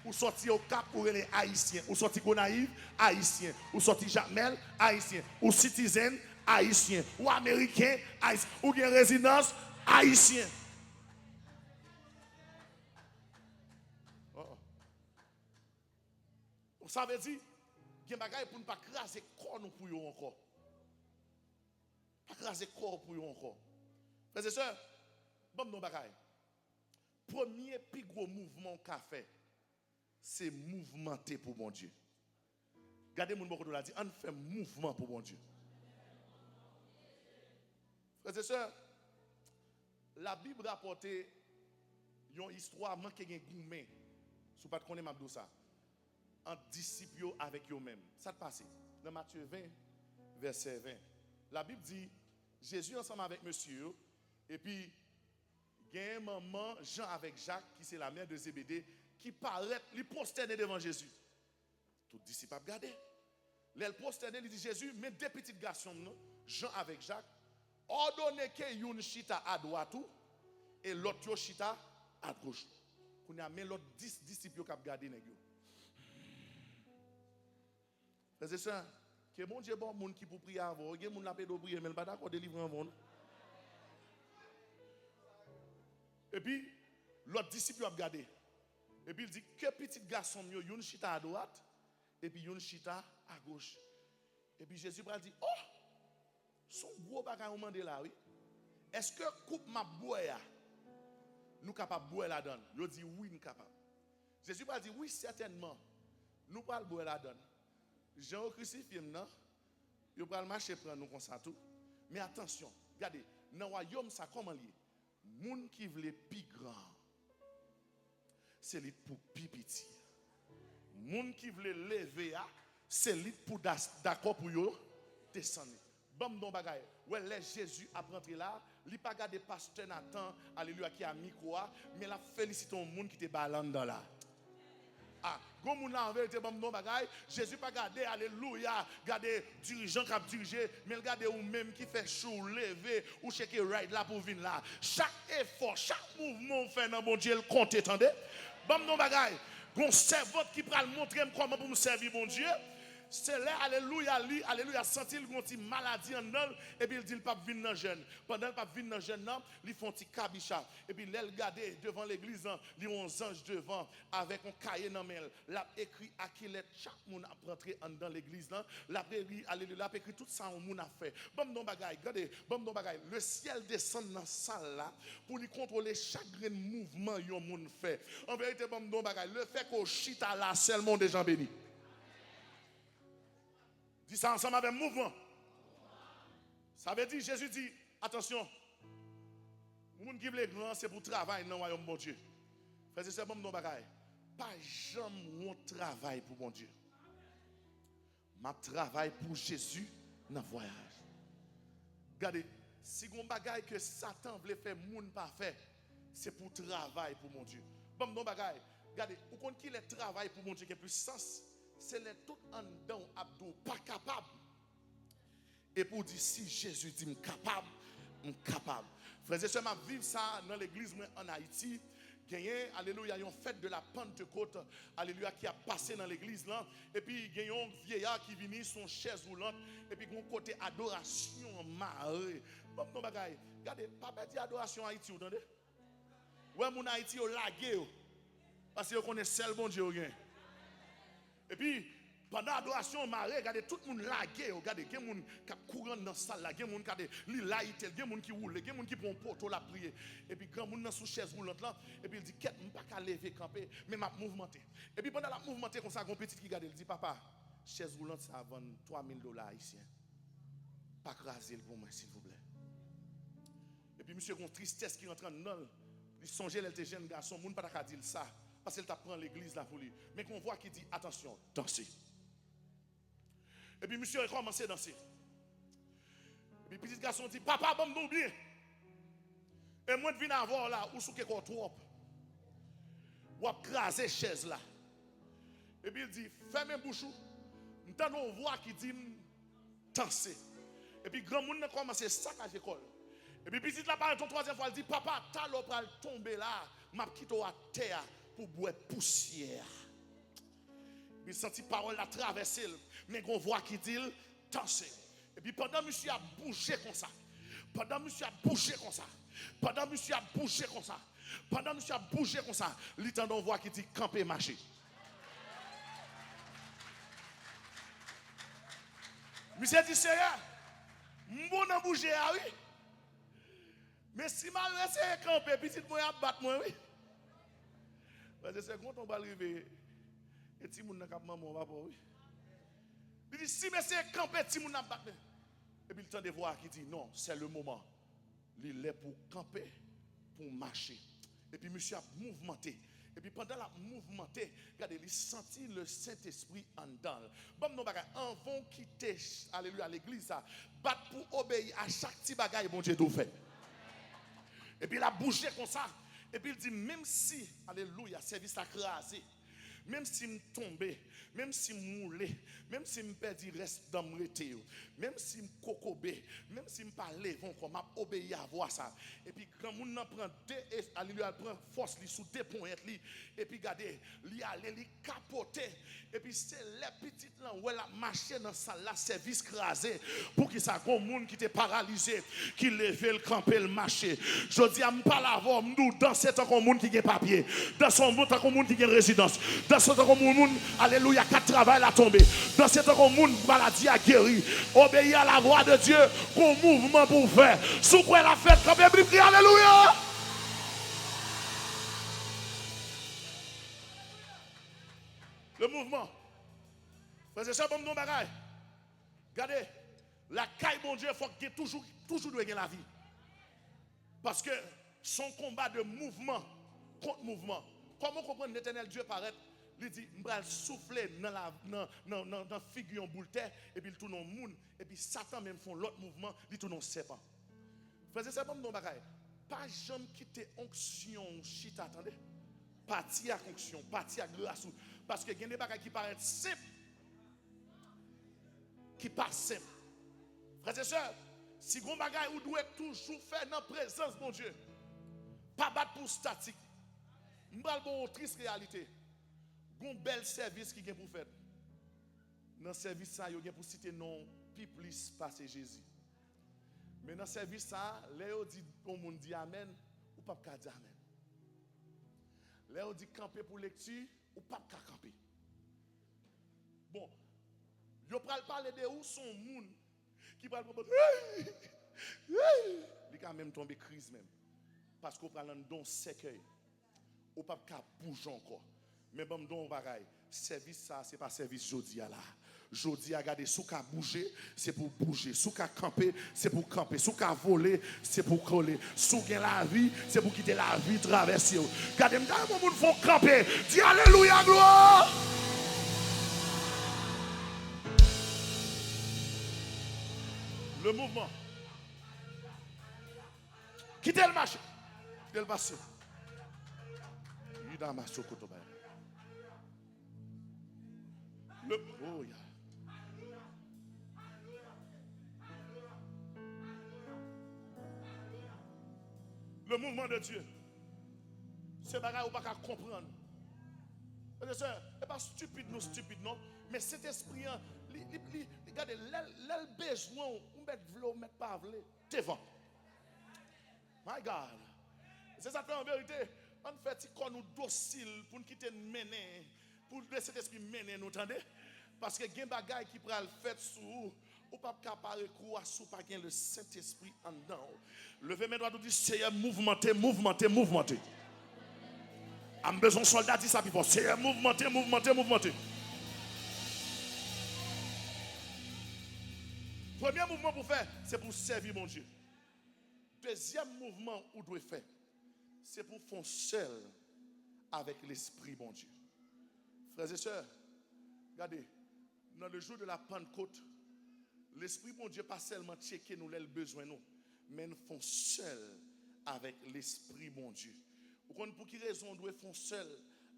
A: Ou sorti au Cap pour les haïtiens, ou sorti Gonaïve haïtien, ou sorti Jamel haïtien, ou citizen haïtien, ou américain haïtien, ou gen résidence haïtien. Ça veut dire qu'il y a des bagages pour ne pas craser corps pour eux encore. Pas craser corps pour eux encore. Frères et sœurs, bon non bagages. Premier plus gros mouvement qu'a fait, c'est mouvementer pour bon Dieu. Regardez mon beaucoup de la dit, on fait mouvement pour bon Dieu. Frères et sœurs, la Bible rapporte une histoire manque de gourmet. Si vous ne connaissez pas ça. En disciples avec eux-mêmes. Ça te passe dans Matthieu 20, verset 20. La Bible dit, Jésus ensemble avec monsieur, et puis il y a un maman, Jean avec Jacques, qui c'est la mère de Zébédée, qui paraît, il prosterné devant Jésus. Tout disciple a regardé. Elle prosterné, il dit Jésus, mais deux petits garçons, Jean avec Jacques, ordonnez que une chita à droite et l'autre chita à gauche. Qu'on a mis l'autre 10 disciples qui ont regardé. Frères et sœurs, que mon Dieu bon monde qui pour prier avant, il y a monde la paix de prier mais pas d'accord délivrer avant. Et puis l'autre disciple a regardé. Et puis il dit que petit garçon yo une chita à droite et puis une chita à gauche. Et puis Jésus a dit "Oh, son gros bagage on demander là oui. Est-ce que coupe ma boya nous capable boire la donne?" Il dit "Oui, nous capable." Jésus a dit "Oui, certainement. Nous pas boire la donne." Jean au crucifié non, il va marcher prendre nous comme ça tout. Mais attention, regardez, dans le royaume ça comment lié? Moun qui veut plus grand, c'est lui pour plus petit. Moun qui veut lever, c'est lui pour d'accord pour yo descendre. Bam don bagay. Ouais, les Jésus a rentré là, il pas garder pasteur Nathan, alléluia qui a micro, mais la félicite au monde qui te balande dans là. Ah, comme on a en vérité bon bagay, Jésus pas garder alléluia, garder dirigeant qui a dirigé, mais garder ou même qui fait chou lever ou checker right là pour venir là. Chaque effort, chaque mouvement fait dans bon Dieu le compte, attendez. Bon bagay, gon servante qui pral montrer comment pour me servir bon Dieu. C'est là, alléluia, senti le gonti maladie en elle, et puis il dit le pape vient dans jeune. Pendant le pape vient dans jeune, il font petit cabicha. Et puis il regarde devant l'église, il y a un ange devant, avec un cahier dans main. L'a écrit à qui chaque monde a rentré dans l'église, l'a écrit, alléluia, l'a écrit tout ça, on a fait. Bon, non, bagaille, regardez, bon, non, bagaille. Le ciel descend dans la salle là, pour lui contrôler chaque mouvement yon monde fait. En vérité, bon, non, bagaille, le fait qu'au chita là, seulement des gens bénis. Dis ça ensemble avec mouvement. Ça veut dire, Jésus dit, attention, le monde qui veut grand, c'est pour travailler dans le royaume de mon Dieu. Frère, c'est bon, non, bagaille. Pas jamais on travaille pour mon Dieu. Ma travail pour Jésus dans le voyage. Regardez, si on bagaille que Satan veut faire monde pas faire, c'est pour travail pour mon Dieu. Bon, non, bagaille. Regardez, pour qu'on qui le travail pour mon Dieu qui a plus sens. C'est les tout en dedans abdou pas capable. Et pour dire si Jésus dit capable, capable. Frères et sœurs, m'a vivre ça dans l'église en Haïti. Gagné, alléluia, il y a une fête de la Pentecôte, alléluia, qui a passé dans l'église là. Et puis il y a un vieillard qui vient son chaise roulante. Et puis un côté adoration marée. Bon, non bagaille. Regardez, papa dit adoration en Haïti, vous entendez? Ouais, mon Haïti au lagué. Parce que vous connaissez seul bon Dieu. Et puis, pendant l'adoration, regardez, tout le monde lagué, regardez, il y a des gens qui courent dans la salle, il y a des gens qui il y a des gens qui roulent, il y a des gens qui prennent poteau la prière. Et puis, quand il est sous chaise roulante là, et puis il dit, je ne peux pas lever, camper, mais je vais mouvementer. Et puis, pendant la mouvementer, comme ça, un petit qui regarde, il dit, papa, chaise roulante, ça vend $3,000 ici. Pas craser pour moi, s'il vous plaît. Et puis, monsieur, il y a une tristesse qui rentre dans le. Il songeait, il était jeune garçon, il ne peut pas dire ça. Parce qu'il t'apprend l'église là pour lui. Mais qu'on voit qu'il dit attention, dansez. Et puis monsieur a commencé à danser. Et puis petit garçon dit papa, bon nous bien. Et moi je viens avoir là où sous quelque trop. Ou a craser chaise là. Et puis il dit fermez bouche. M'entend on voit qui dit danser. Et puis grand monde a commencé à saccager l'école. Et puis petit là par ton troisième fois, elle dit papa, ta l'eau va tomber là, m'a quitté à terre pour boire poussière. Il senti parole la traverser, mais on voit qui dit danser. Et puis pendant monsieur a bougé comme ça. Pendant monsieur a bougé comme ça. Pendant monsieur a bougé comme ça. Pendant monsieur a bougé comme ça, l'itendon voit qui dit camper marcher. Monsieur dit Seigneur, mon a bougé ah oui. Mais si mal laissé camper, petit moi a battre moi oui. Parce que c'est quand on va arriver et ti moun n'a cap maman papa oui. Il dit si monsieur camper ti moun n'a battre. Et puis le temps de voir qui dit non, c'est le moment. Il est pour camper, pour marcher. Et puis monsieur a mouvementé. Et puis pendant la mouvementé, regardez, il sentit le Saint-Esprit en dedans. Bon, nous en vont quitter, alléluia, l'église, battre pour obéir à chaque petit bagaille, bon Dieu, tout fait. Et puis il a bougé comme ça. Et puis il dit, même si, alléluia, service a crasé, même si me tombé, même si me moulé, même si me perdu reste dans me rete, même si me cocobé, même si me parler vont comme m'a obéi à voir ça. Et puis quand moun nan prend deux alléluia prend force li sous deux points li et puis regardez, li aller li capoter et puis c'est les petites là où elle a marché dans salle là service crasé pour qui ça gon moun qui était paralysé, qui lever le camper le marché. Je dis à me pas l'avoir m'dou dans cet temps moun qui gen papier, dans son monde tant moun qui gen résidence. Dans ce temps, moun, alléluia, quatre travail a tombé. Dans ce temps, moun, maladie a guéri. Obéir à la voix de Dieu, qu'on mouvement pour faire. Sous quoi la fête, quand même, prie, alléluia. Le mouvement. C'est ça, bon, non, bagaille. Regardez, la caille, bon Dieu, il faut qu'il y ait toujours de la vie. Parce que son combat de mouvement contre mouvement. Comment comprendre l'éternel Dieu paraît? Il dit, je vais souffler dans la figure boule terre, et puis il tourne en monde, et puis Satan même font l'autre mouvement, il tourne en serpent. Frère, c'est pas mon bagaille. Pas jamais quitter onction, chita, attendez. Parti à onction, parti à grâce. Parce que il y a des bagailles qui paraissent simples, qui pas simples. Frère et sœurs, si vous bagaille, vous devez toujours faire dans la présence de mon Dieu. Pas battre pour statique. Nous avons une triste réalité. Un bel service qui est pour faire. Dans le service, ça, il y a pour citer non, puis plus passer Jésus. Mais dans le service, ça, Léo dit, au monde dit Amen, ou pas qu'à dire Amen. Léo dit camper pour lecture, ou pas qu'à camper. Bon, je vais parler de où son monde qui va proposer. Il est quand même tombé crise même. Parce qu'on parle d'un don sécueil. Ou pas qu'à bouger encore. Mais bon, don bagaille. Service ça, c'est pas service jodi là. Jodi a garder sous qu'à bouger, c'est pour bouger. Sous qu'à camper, c'est pour camper. Sous qu'à voler, c'est pour coller. Sous qu'à la vie, c'est pour quitter la vie, traverser. Regardez, m'dame, mon monde font camper. Dis alléluia, gloire. Le mouvement. Quittez le marché. Quittez le marché. Oh, yeah. Le mouvement de Dieu, c'est bagage ou pas qu'à comprendre. Ce n'est pas stupide, non stupide, non. Mais cet esprit, regardez, l'el besoin, ou mettre vle, ou mettre pas vle, devant. My God. C'est ça en vérité. On fait qu'on nous docile pour nous quitter mener, pour laisser cet esprit mener, nous entendez? Parce que il y a des bagailles qui prennent le fait sous ou pas capable de sous pas le Saint-Esprit en dedans. Levez mes doigts, nous dit Seigneur, mouvementez. Am besoin soldat dit ça puis fort. Seigneur, mouvementez. Premier mouvement pour faire, c'est pour servir mon Dieu. Deuxième mouvement où doit faire, c'est pour faire seul avec l'Esprit bon Dieu. Frères et sœurs, regardez, dans le jour de la Pentecôte, l'Esprit bon Dieu pas seulement checker nous les besoins nous, mais nous faisons seul avec l'Esprit bon Dieu. Pour quelle raison on doit faire seul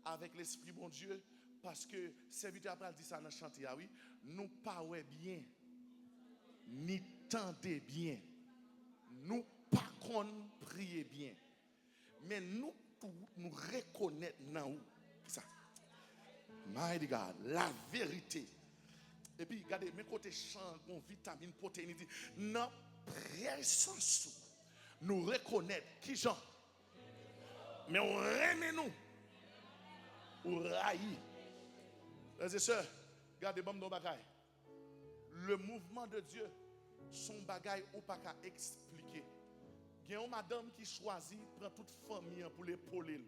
A: avec l'Esprit bon Dieu? Parce que serviteur après dit ça dans le chantier, oui, nous pas bien ni tendez bien. Nous pas qu'on prier bien. Mais nous nous reconnaître dans où ça. My God, la vérité. Et puis regardez, mes côtés champ, vitamine, protéines, dans présence nous reconnaître qui Jean. Mais on remet nous. On raillit. Frères et sœurs, regardez bon nos bagailles. Le mouvement de Dieu, son bagaille ou pas qu'à expliquer. Il y a une madame qui choisit, prend toute famille pour l'épauler.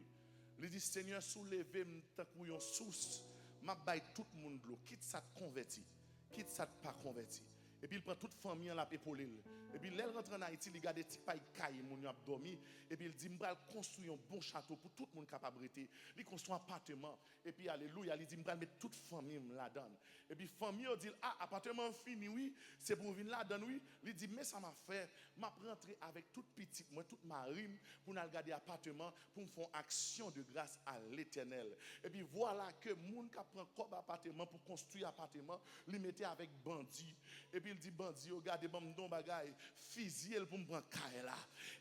A: Il dit Seigneur, soulevez-moi tant que une source, m'a baille tout le monde l'eau. Quitte ça te converti, quitte ça te pas converti. Et puis il prend toute famille en la épauler. Et puis elle rentre en Haïti, il garde des petits pailles caille mon y a dormi et puis il dit m'bral construire un bon château pour tout le monde capable rester. Il construit un appartement et puis alléluia, il dit m'bral mettre toute famille là-dedans. Et puis famille dit ah appartement fini oui, c'est pour venir là-dedans oui. Il dit mais ça m'a fait m'a rentrer avec toute petite moi toute ma rime pour nous garder appartement pour me faire action de grâce à l'Éternel. Et puis voilà que monde qui prend comme appartement pour construire appartement, il mettait avec bandit. Et puis il dit bandit regardez bon don bagaille fusil pour me prendre là.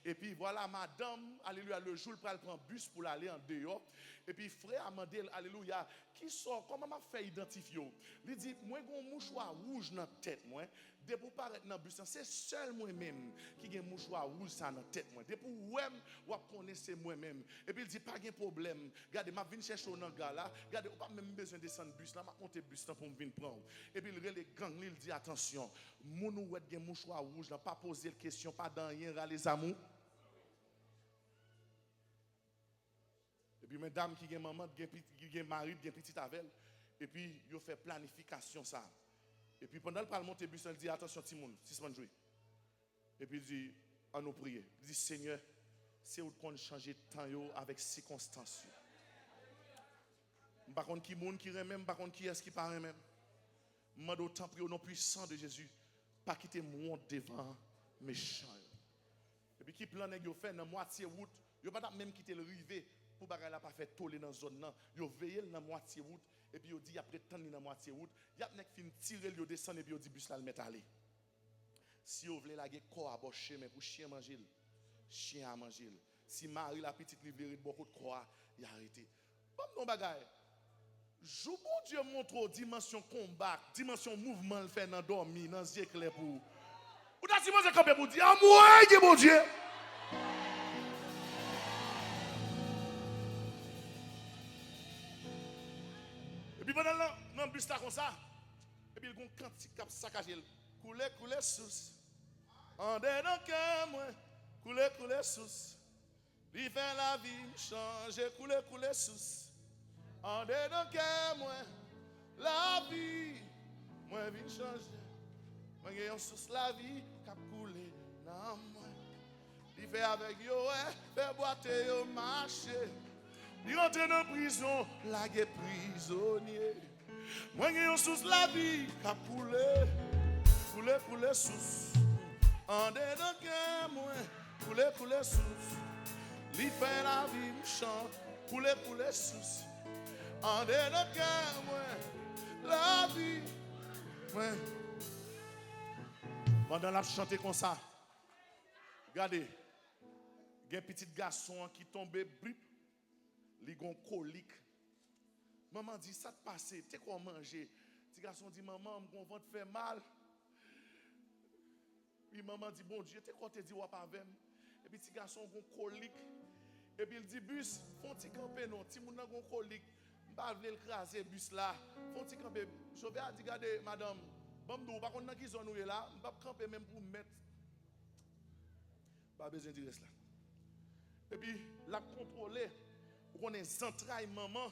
A: Et puis voilà madame alléluia le jour pour elle prend bus pour aller en dehors. Et puis frère Amandel alléluia qui sort comment m'a fait identifier. Il dit moi j'ai un mouchoir rouge dans tête moi. Dès pour paraître dans bus c'est seul moi même qui a un mouchoir rouge ça dans tête moi. Dès pour même ou connaissez moi même. Et puis il dit pas de problème. Regardez m'a venir chercher dans gars là. Regardez pas même besoin de descendre bus là m'a monter bus là pour me venir prendre. Et puis il les gang il dit attention, mon ou un mouchoir rouge là pas poser de question pas dans rien les amours. Et puis mesdames qui ont maman, qui ont mari, qui ont petit avec elle, et puis ils fait planification ça. Et puis pendant le parle monter bus, elle dit attention Timon, si c'est jouer. Et puis il dit on nous prier. Il dit Seigneur, c'est où qu'on change de temps avec circonstances. Par contre qui monde qui même, par contre qui est-ce qui paraît même. Mande autant prier au nom puissant de Jésus, pas quitter moi devant méchant. Et puis qui plan nèg yo fait dans moitié route, yo pas même quitter le rivet pour bagay la pas fait toller dans zone là, yo veiller dans moitié route et puis yo dit après tendre dans moitié route, y a nèg fin tirer yo descendre et puis yo dit bus là le mettre aller. Si vous voulez la corps à bocher mais pour chien manger, chien à manger. Si Marie la petite livrer beaucoup de croix, y a arrêté. Bon non bagay. Jou bon Dieu montre dimension combat, dimension mouvement le fait dans dormir, dans yeux clair pour. Ou t'as si moi c'est camper pour dire ah moi bon Dieu. Et puis pendant le bus là comme ça, et puis il y a un cantique cap saccagé, couler sous. En dedans que moi, couler sous. Il fait la vie changer, couler sous. En dedans que moi, la vie, moi vient changer. Moi j'ai sous la vie qui a coulé dans moi. Il fait avec yo, fait boiter yo marcher. Il rentre dans prison, la guerre prisonnier. Moi j'ai sous la vie qui a coulé sous. En dedans que moi, couler sous. Il fait la vie chante, couler sous. En dedans que moi, la vie, moi. Pendant la chanter comme ça, regardez, il y a un petit garçon qui tombe brip, il a un colique. Maman dit, ça te passe, tu quoi manger? Petit garçon dit, maman, mon ventre fait mal. Puis maman dit, bon Dieu, tu quoi te dit, ou pas avec? Et puis petit garçon a un colique. Et puis il dit, bus, font-ils camper non? Si mon a un colique. Pas venir craser bus là. Faut-il camper? Je vais dire regardez madame, bon nous pas connait qui zone nous là, pas camper même pour mettre. Pas besoin de rester là. Et puis la contrôler, on est entrailles maman.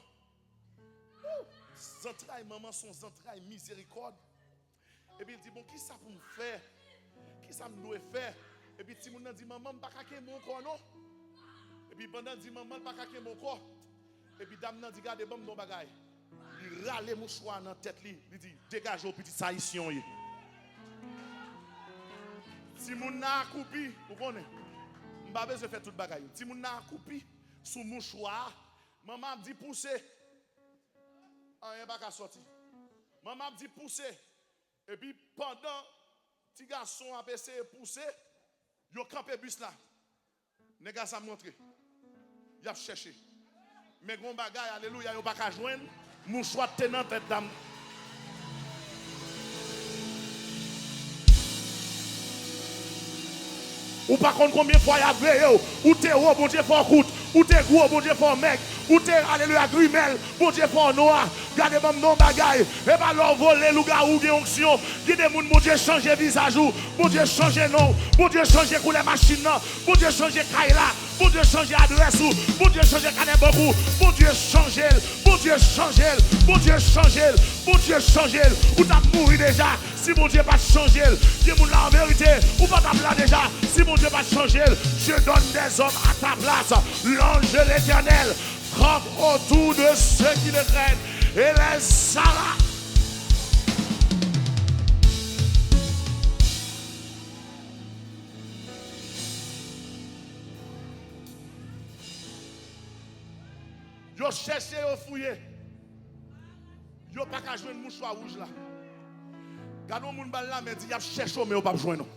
A: Entrailles maman sont entrailles miséricorde. Et puis il dit bon qui ça pour me faire? Qui ça me doit faire? Et puis Timon dit maman pas caquer mon corps non. Et puis pendant dit maman pas caquer mon corps. Et puis dame nan dit garde bon non bagay. Il râle mouchoir dans tête li, il dit dégage au petit saïsien yi. Si moun na coupi, vous connaissez. M'pa besoin faire toute bagay. Si moun na coupi sous mouchoir, maman dit pousser. Rien pas ka sorti. Maman dit pousser. Et puis pendant Petit garçon a essayé de pousser, il a campé bus là. Les gars, ça montré. Il a cherché. Mais bon bagay, alléluia, il n'a pas qu'à joindre. Mouchoir tenant tête d'âme. Ou par contre combien de fois il y a veillé, ou t'es gros, bon Dieu fort route, ou t'es gros, bon Dieu fort mec, ou t'es alléluia grimel, bon Dieu fort noir, gardez-moi non bagaille, et pas leur voler, louga ou bien onction, qui des moun, bon Dieu changer visage ou, bon Dieu changer nom, bon Dieu changer couleur machine, bon Dieu changer kaila, bon Dieu changer adresse ou, bon Dieu changer canebou, bon Dieu changer, bon Dieu changer, bon Dieu changer, bon Dieu changer, ou t'as mouru déjà, si bon Dieu pas changer, Dieu moun la en vérité, ou pas t'as là déjà, si mon Dieu va changer, je donne des hommes à ta place. L'ange de l'Éternel campe autour de ceux qui le craignent et les salats. Yo cherché, yo fouillé. Yo pas qu'à jouer un mouchoir rouge là. Gardons moun bal là, mais dit y a cherché, mais yo pas besoin non.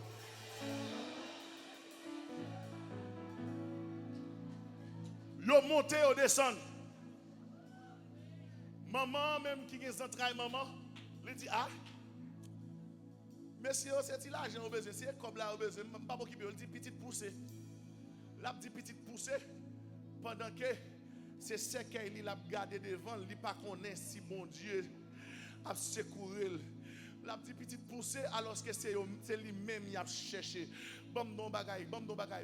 A: Yo monte, yo descend. Maman, même qui est entraille maman, lui dit, ah, monsieur, c'est l'argent au besoin, c'est comme là au besoin, pas pour qui peut, il dit petite poussée. Là, dit petite poussée, pendant que c'est ce qu'il a gardé devant, il pas connaît si bon Dieu a secouru. La petite poussée, alors que c'est lui-même qui a cherché. Bon non bagaille.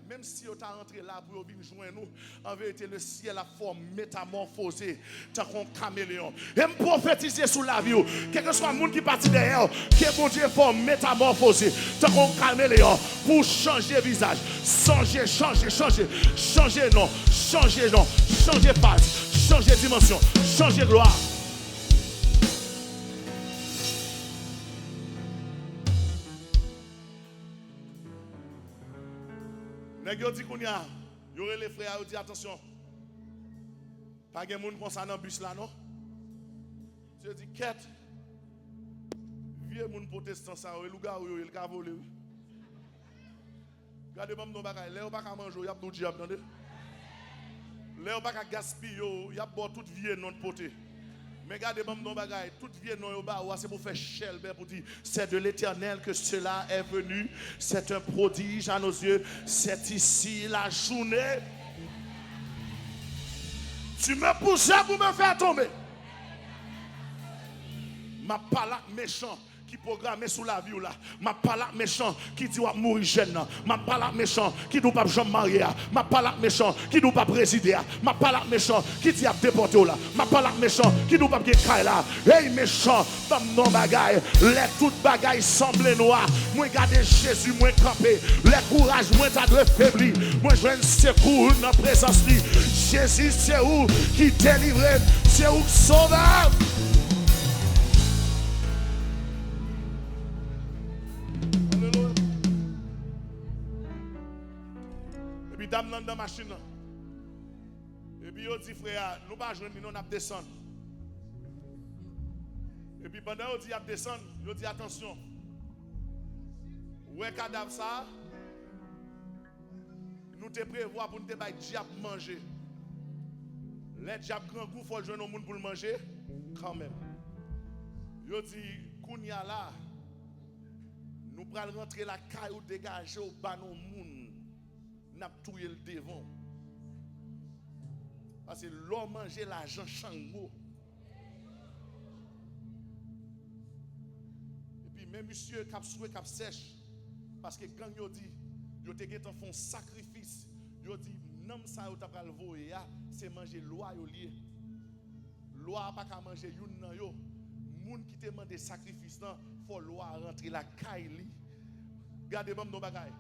A: Même si on t'a rentré là pour venir joindre nous, en vérité, le ciel a forme métamorphosée, tant qu'on caméléon. Et me prophétiser sous la vie, quel que soit le monde qui partit derrière, que bon Dieu forme métamorphosée, tant qu'on caméléon, pour changer visage, changer nom, changer phase, changer dimension, changer gloire. Nèg yo dit qu'on y a, yo les frères yo dit attention. Pas gen moun comme ça dans bus là non. Je dis quête. Vieux moun protestant ça ou louga ou il ka voler. Regardez moi non bagay, là ou pas ka manger, y a tout diable attendez. Là ou pas ka gaspiller, y a bon toute vieux non poté. Mais regardez moi non bagay, toute vieux non yo ba c'est pour faire chel pour dire c'est de l'Éternel que cela est venu, c'est un prodige à nos yeux, c'est ici la journée. Tu me poussais pour me faire tomber. Ma palak méchant qui programme sous la vie là. Ma palak méchant qui dit va mourir jeune. Ma palak méchant qui doit pas jamais marier. Ma palak méchant qui doit pas présider. Ma palak méchant qui dit à déporter là. Ma palak méchant qui doit pas gagner là. Hey méchant, femme non bagaille, les toutes bagailles semblent noires. Moi garder Jésus, moi camper. Les courage, moi t'as de faibli. Moi je viens secours dans présence de Jésus, c'est où qui délivre, c'est où qui sauve. Dame dans la machine. Et puis, il dit, frère, nous ne pouvons pas jouer, nous allons descendre. Et puis, pendant qu'il dit, descendre, il dit, attention. Où est le cadavre ça? Nous te prévoyons pour nous te faire diable manger. Les diables grand goût, il faut jouer au monde pour le manger. Quand même. Il dit, Kounia là, nous allons rentrer la caille ou dégager au bas de monde. N'a tout le devant. Parce que l'homme mange l'argent chango. Et puis même monsieur cap soué cap sèche parce que quand yo dit yo te gen font sacrifice, yo dit nom ça yo t'a pral voyer c'est manger loi yo lié. Loi pas ka manger youn nan yo. Moun qui te demande sacrifice nan, faut loi rentrer la caille li. Regardez même nos bagaille.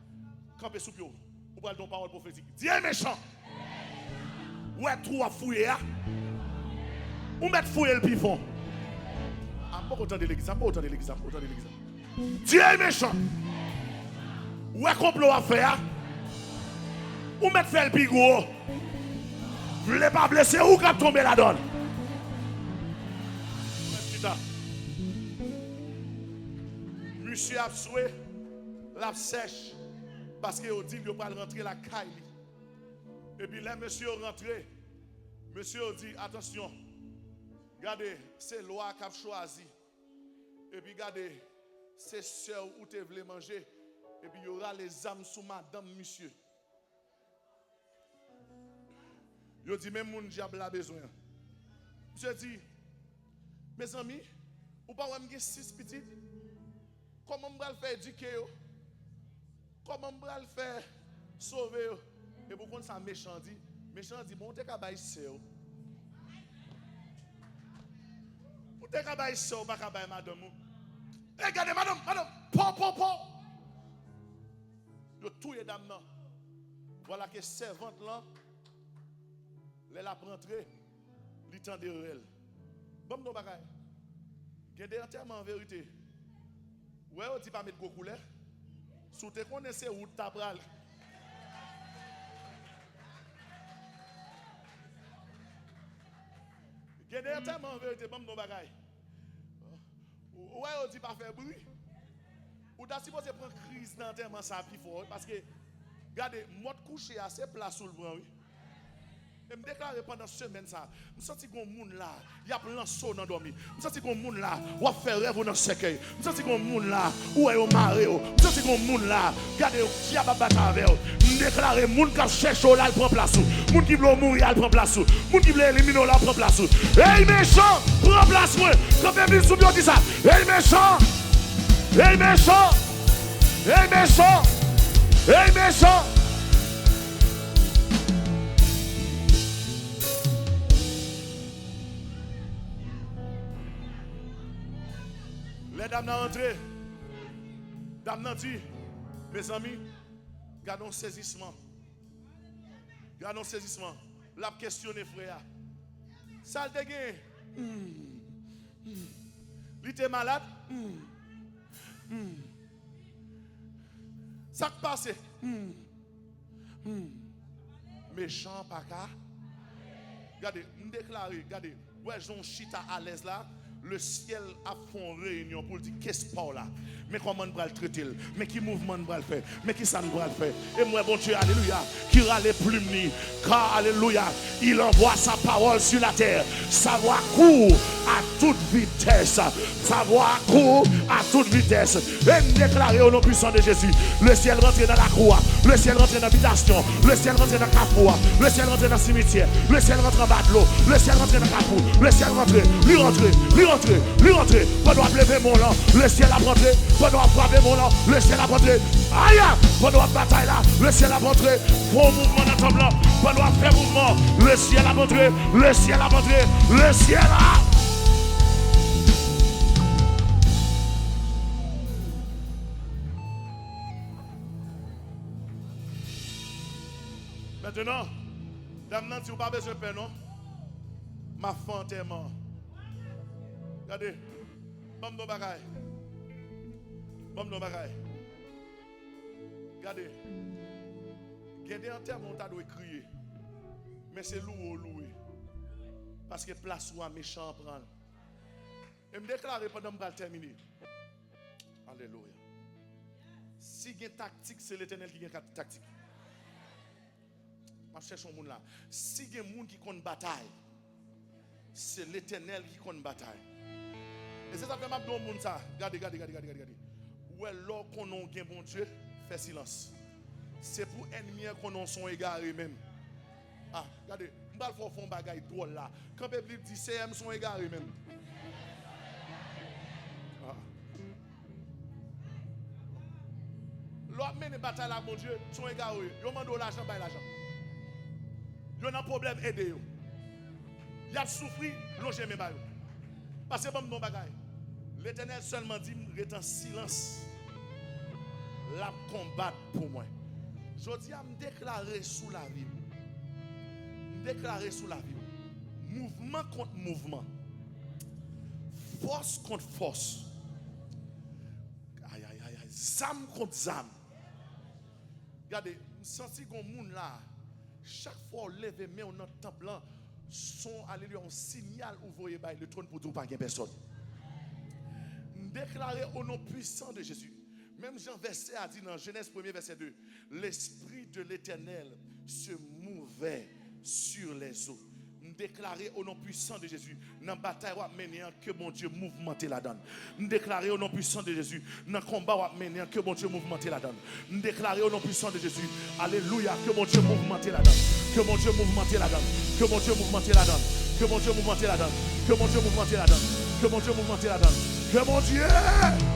A: Campé sous pio. Ou pral don parole prophétique. Dieu méchant. Ouais trou a fouiller. Ou mettre fouiller le pifon. Ah pas autant de l'église, pas autant de l'église, pas autant de l'église. Dieu méchant. Ouais complot à faire. Ou mettre faire le pigou. Vous voulez pas blesser ou cap tomber la donne. Monsieur a souhaité la sèche. Parce qu'il dit qu'il va rentrer la caille. Et puis là, monsieur rentré. Monsieur dit, attention. Regardez, c'est loi qui a choisi. Et puis regardez, c'est sœur où tu voulais manger. Et puis il y aura les âmes sous madame, monsieur. Il dit, même mon diable a besoin. Monsieur dit, mes amis, ou pas me 6 petits. Comment je vais le faire éduquer? Comment je vais le faire sauver? Et pourquoi ça méchant dit? Méchant dit, bon, t'es qu'à bailler ça. Ou t'es qu'à bailler ça, ou pas qu'à bailler madame. Regardez, madame, po. Yo tout est dame. Voilà que servante là, elle a rentré, il tend de elle. Bon, non, bagay. Il y a des enterrements en vérité. Ouais, on dit pas mettre gros couleur. Si tu connais où tu as pral. Il y a des enterrements en vérité, bon, non, bagay. Ouais, on dit pas faire bruit. Ou t'as supposé prendre crise d'enterrement ça plus fort. Parce que, regardez, moi de coucher à ces places sous le bras, oui. Et me déclarer pendant semaine ça. Je sens que mon monde là, il y a plein de saut dans dormi. Je sens que mon monde là, ou a faire rêve dans cercueil. Je sens que mon monde là, ou est au maré. Je sens que mon monde là, regardez qui a pas battu avec. Je déclarer monde qui cherche là, il prend place. Monde qui veut mourir, il prend place. Monde qui veut éliminer là, il prend place. Hey méchant, prends place moi. Quand même sous dit ça. Hey méchant. Hey méchant. Hey méchant. Hey méchant. Les dames n'ont entré. Dames n'ont dit, mes amis, gardons saisissement. Gardons saisissement. La questionner frère. Ça le dégaine. Il était malade. Ça qui passe. Méchant pas qu'à. Regardez, me déclarer, regardez, ouais, j'en chita à l'aise là. Le ciel a fait une réunion pour dire qu'est-ce pas là. Mais comment on va le traiter? Mais qui mouvement on va le faire? Mais qui ça nous va le faire? Et moi, bon Dieu, alléluia, qui râle plumes, car alléluia, il envoie sa parole sur la terre. Sa voix court à toute vitesse. Sa voix court à toute vitesse. Et nous déclarer au nom puissant de Jésus. Le ciel rentre dans la croix. Le ciel rentre dans l'habitation. Le ciel rentre dans le capoua. Le ciel rentre dans le cimetière. Le ciel rentre en batelot. Le ciel rentre dans le capou. Le ciel rentre, lui rentrer, pendant lever mon nom, le ciel a rentré, pendant frapper mon nom, le ciel a rentré, aïe, pendant bataille là, le ciel a rentré, pour mouvement dans ton blanc, pendant faire mouvement, le ciel a rentré, le ciel a rentré, le ciel a. Maintenant, dame nan si vous pas besoin de paix, non? Ma fente est morte. Regardez, bam no bagay. Bam no bagay. Regardez. Regardez en termes on t'a doit crier. Mais c'est loué. Parce que place où un méchant prend. Et me déclarer pendant que je vais terminer. Alléluia. Si il y a une tactique, c'est l'Éternel qui a une tactique. Je cherche un monde là. Si il y a un monde qui compte bataille, c'est l'Éternel qui compte bataille. Et c'est ça que je dis au monde ça. Regardez. Où est l'or qu'on a un bon Dieu, fait silence. C'est pour ennemis qu'on a son égaré même. Ah, regardez, je vais faire un bagage drôle là. Quand le peuple dit CM sont égarés même. Ah. L'autre mène bataille là, mon Dieu, sont égarés. Ils demandent l'argent, pas l'argent. Ils ont un problème, aidez-vous. Il y a souffrir, logez mes bails. Parce que bon, mon bagage. L'Éternel seulement dit, reste en silence. La combattre pour moi. Je dis à me déclarer sous la vie. Déclarer sous la vie. Mouvement contre mouvement. Force contre force. Aïe. Zam contre zam. Regardez, je sens que mon monde là, chaque fois on lève mais on notre temple là, son alléluia, un signal où vous voyez le trône pour tout pas personne. Déclarer au nom puissant de Jésus. Même Jean verset a dit dans Genèse 1er verset 2, l'Esprit de l'Éternel se mouvait sur les eaux. Nous déclarer au nom puissant de Jésus, dans la bataille que mon Dieu mouvementé la donne. Nous déclarer au nom puissant de Jésus, dans le combat que mon Dieu mouvementé la donne. Nous déclarer au nom puissant de Jésus, alléluia, que mon Dieu mouvementé la donne. Que mon Dieu mouvementé la donne. Que mon Dieu mouvementé la donne. Que mon Dieu mouvementé la donne. Que mon Dieu mouvementé la donne. Que mon Dieu mouvementé la donne. Que mon Dieu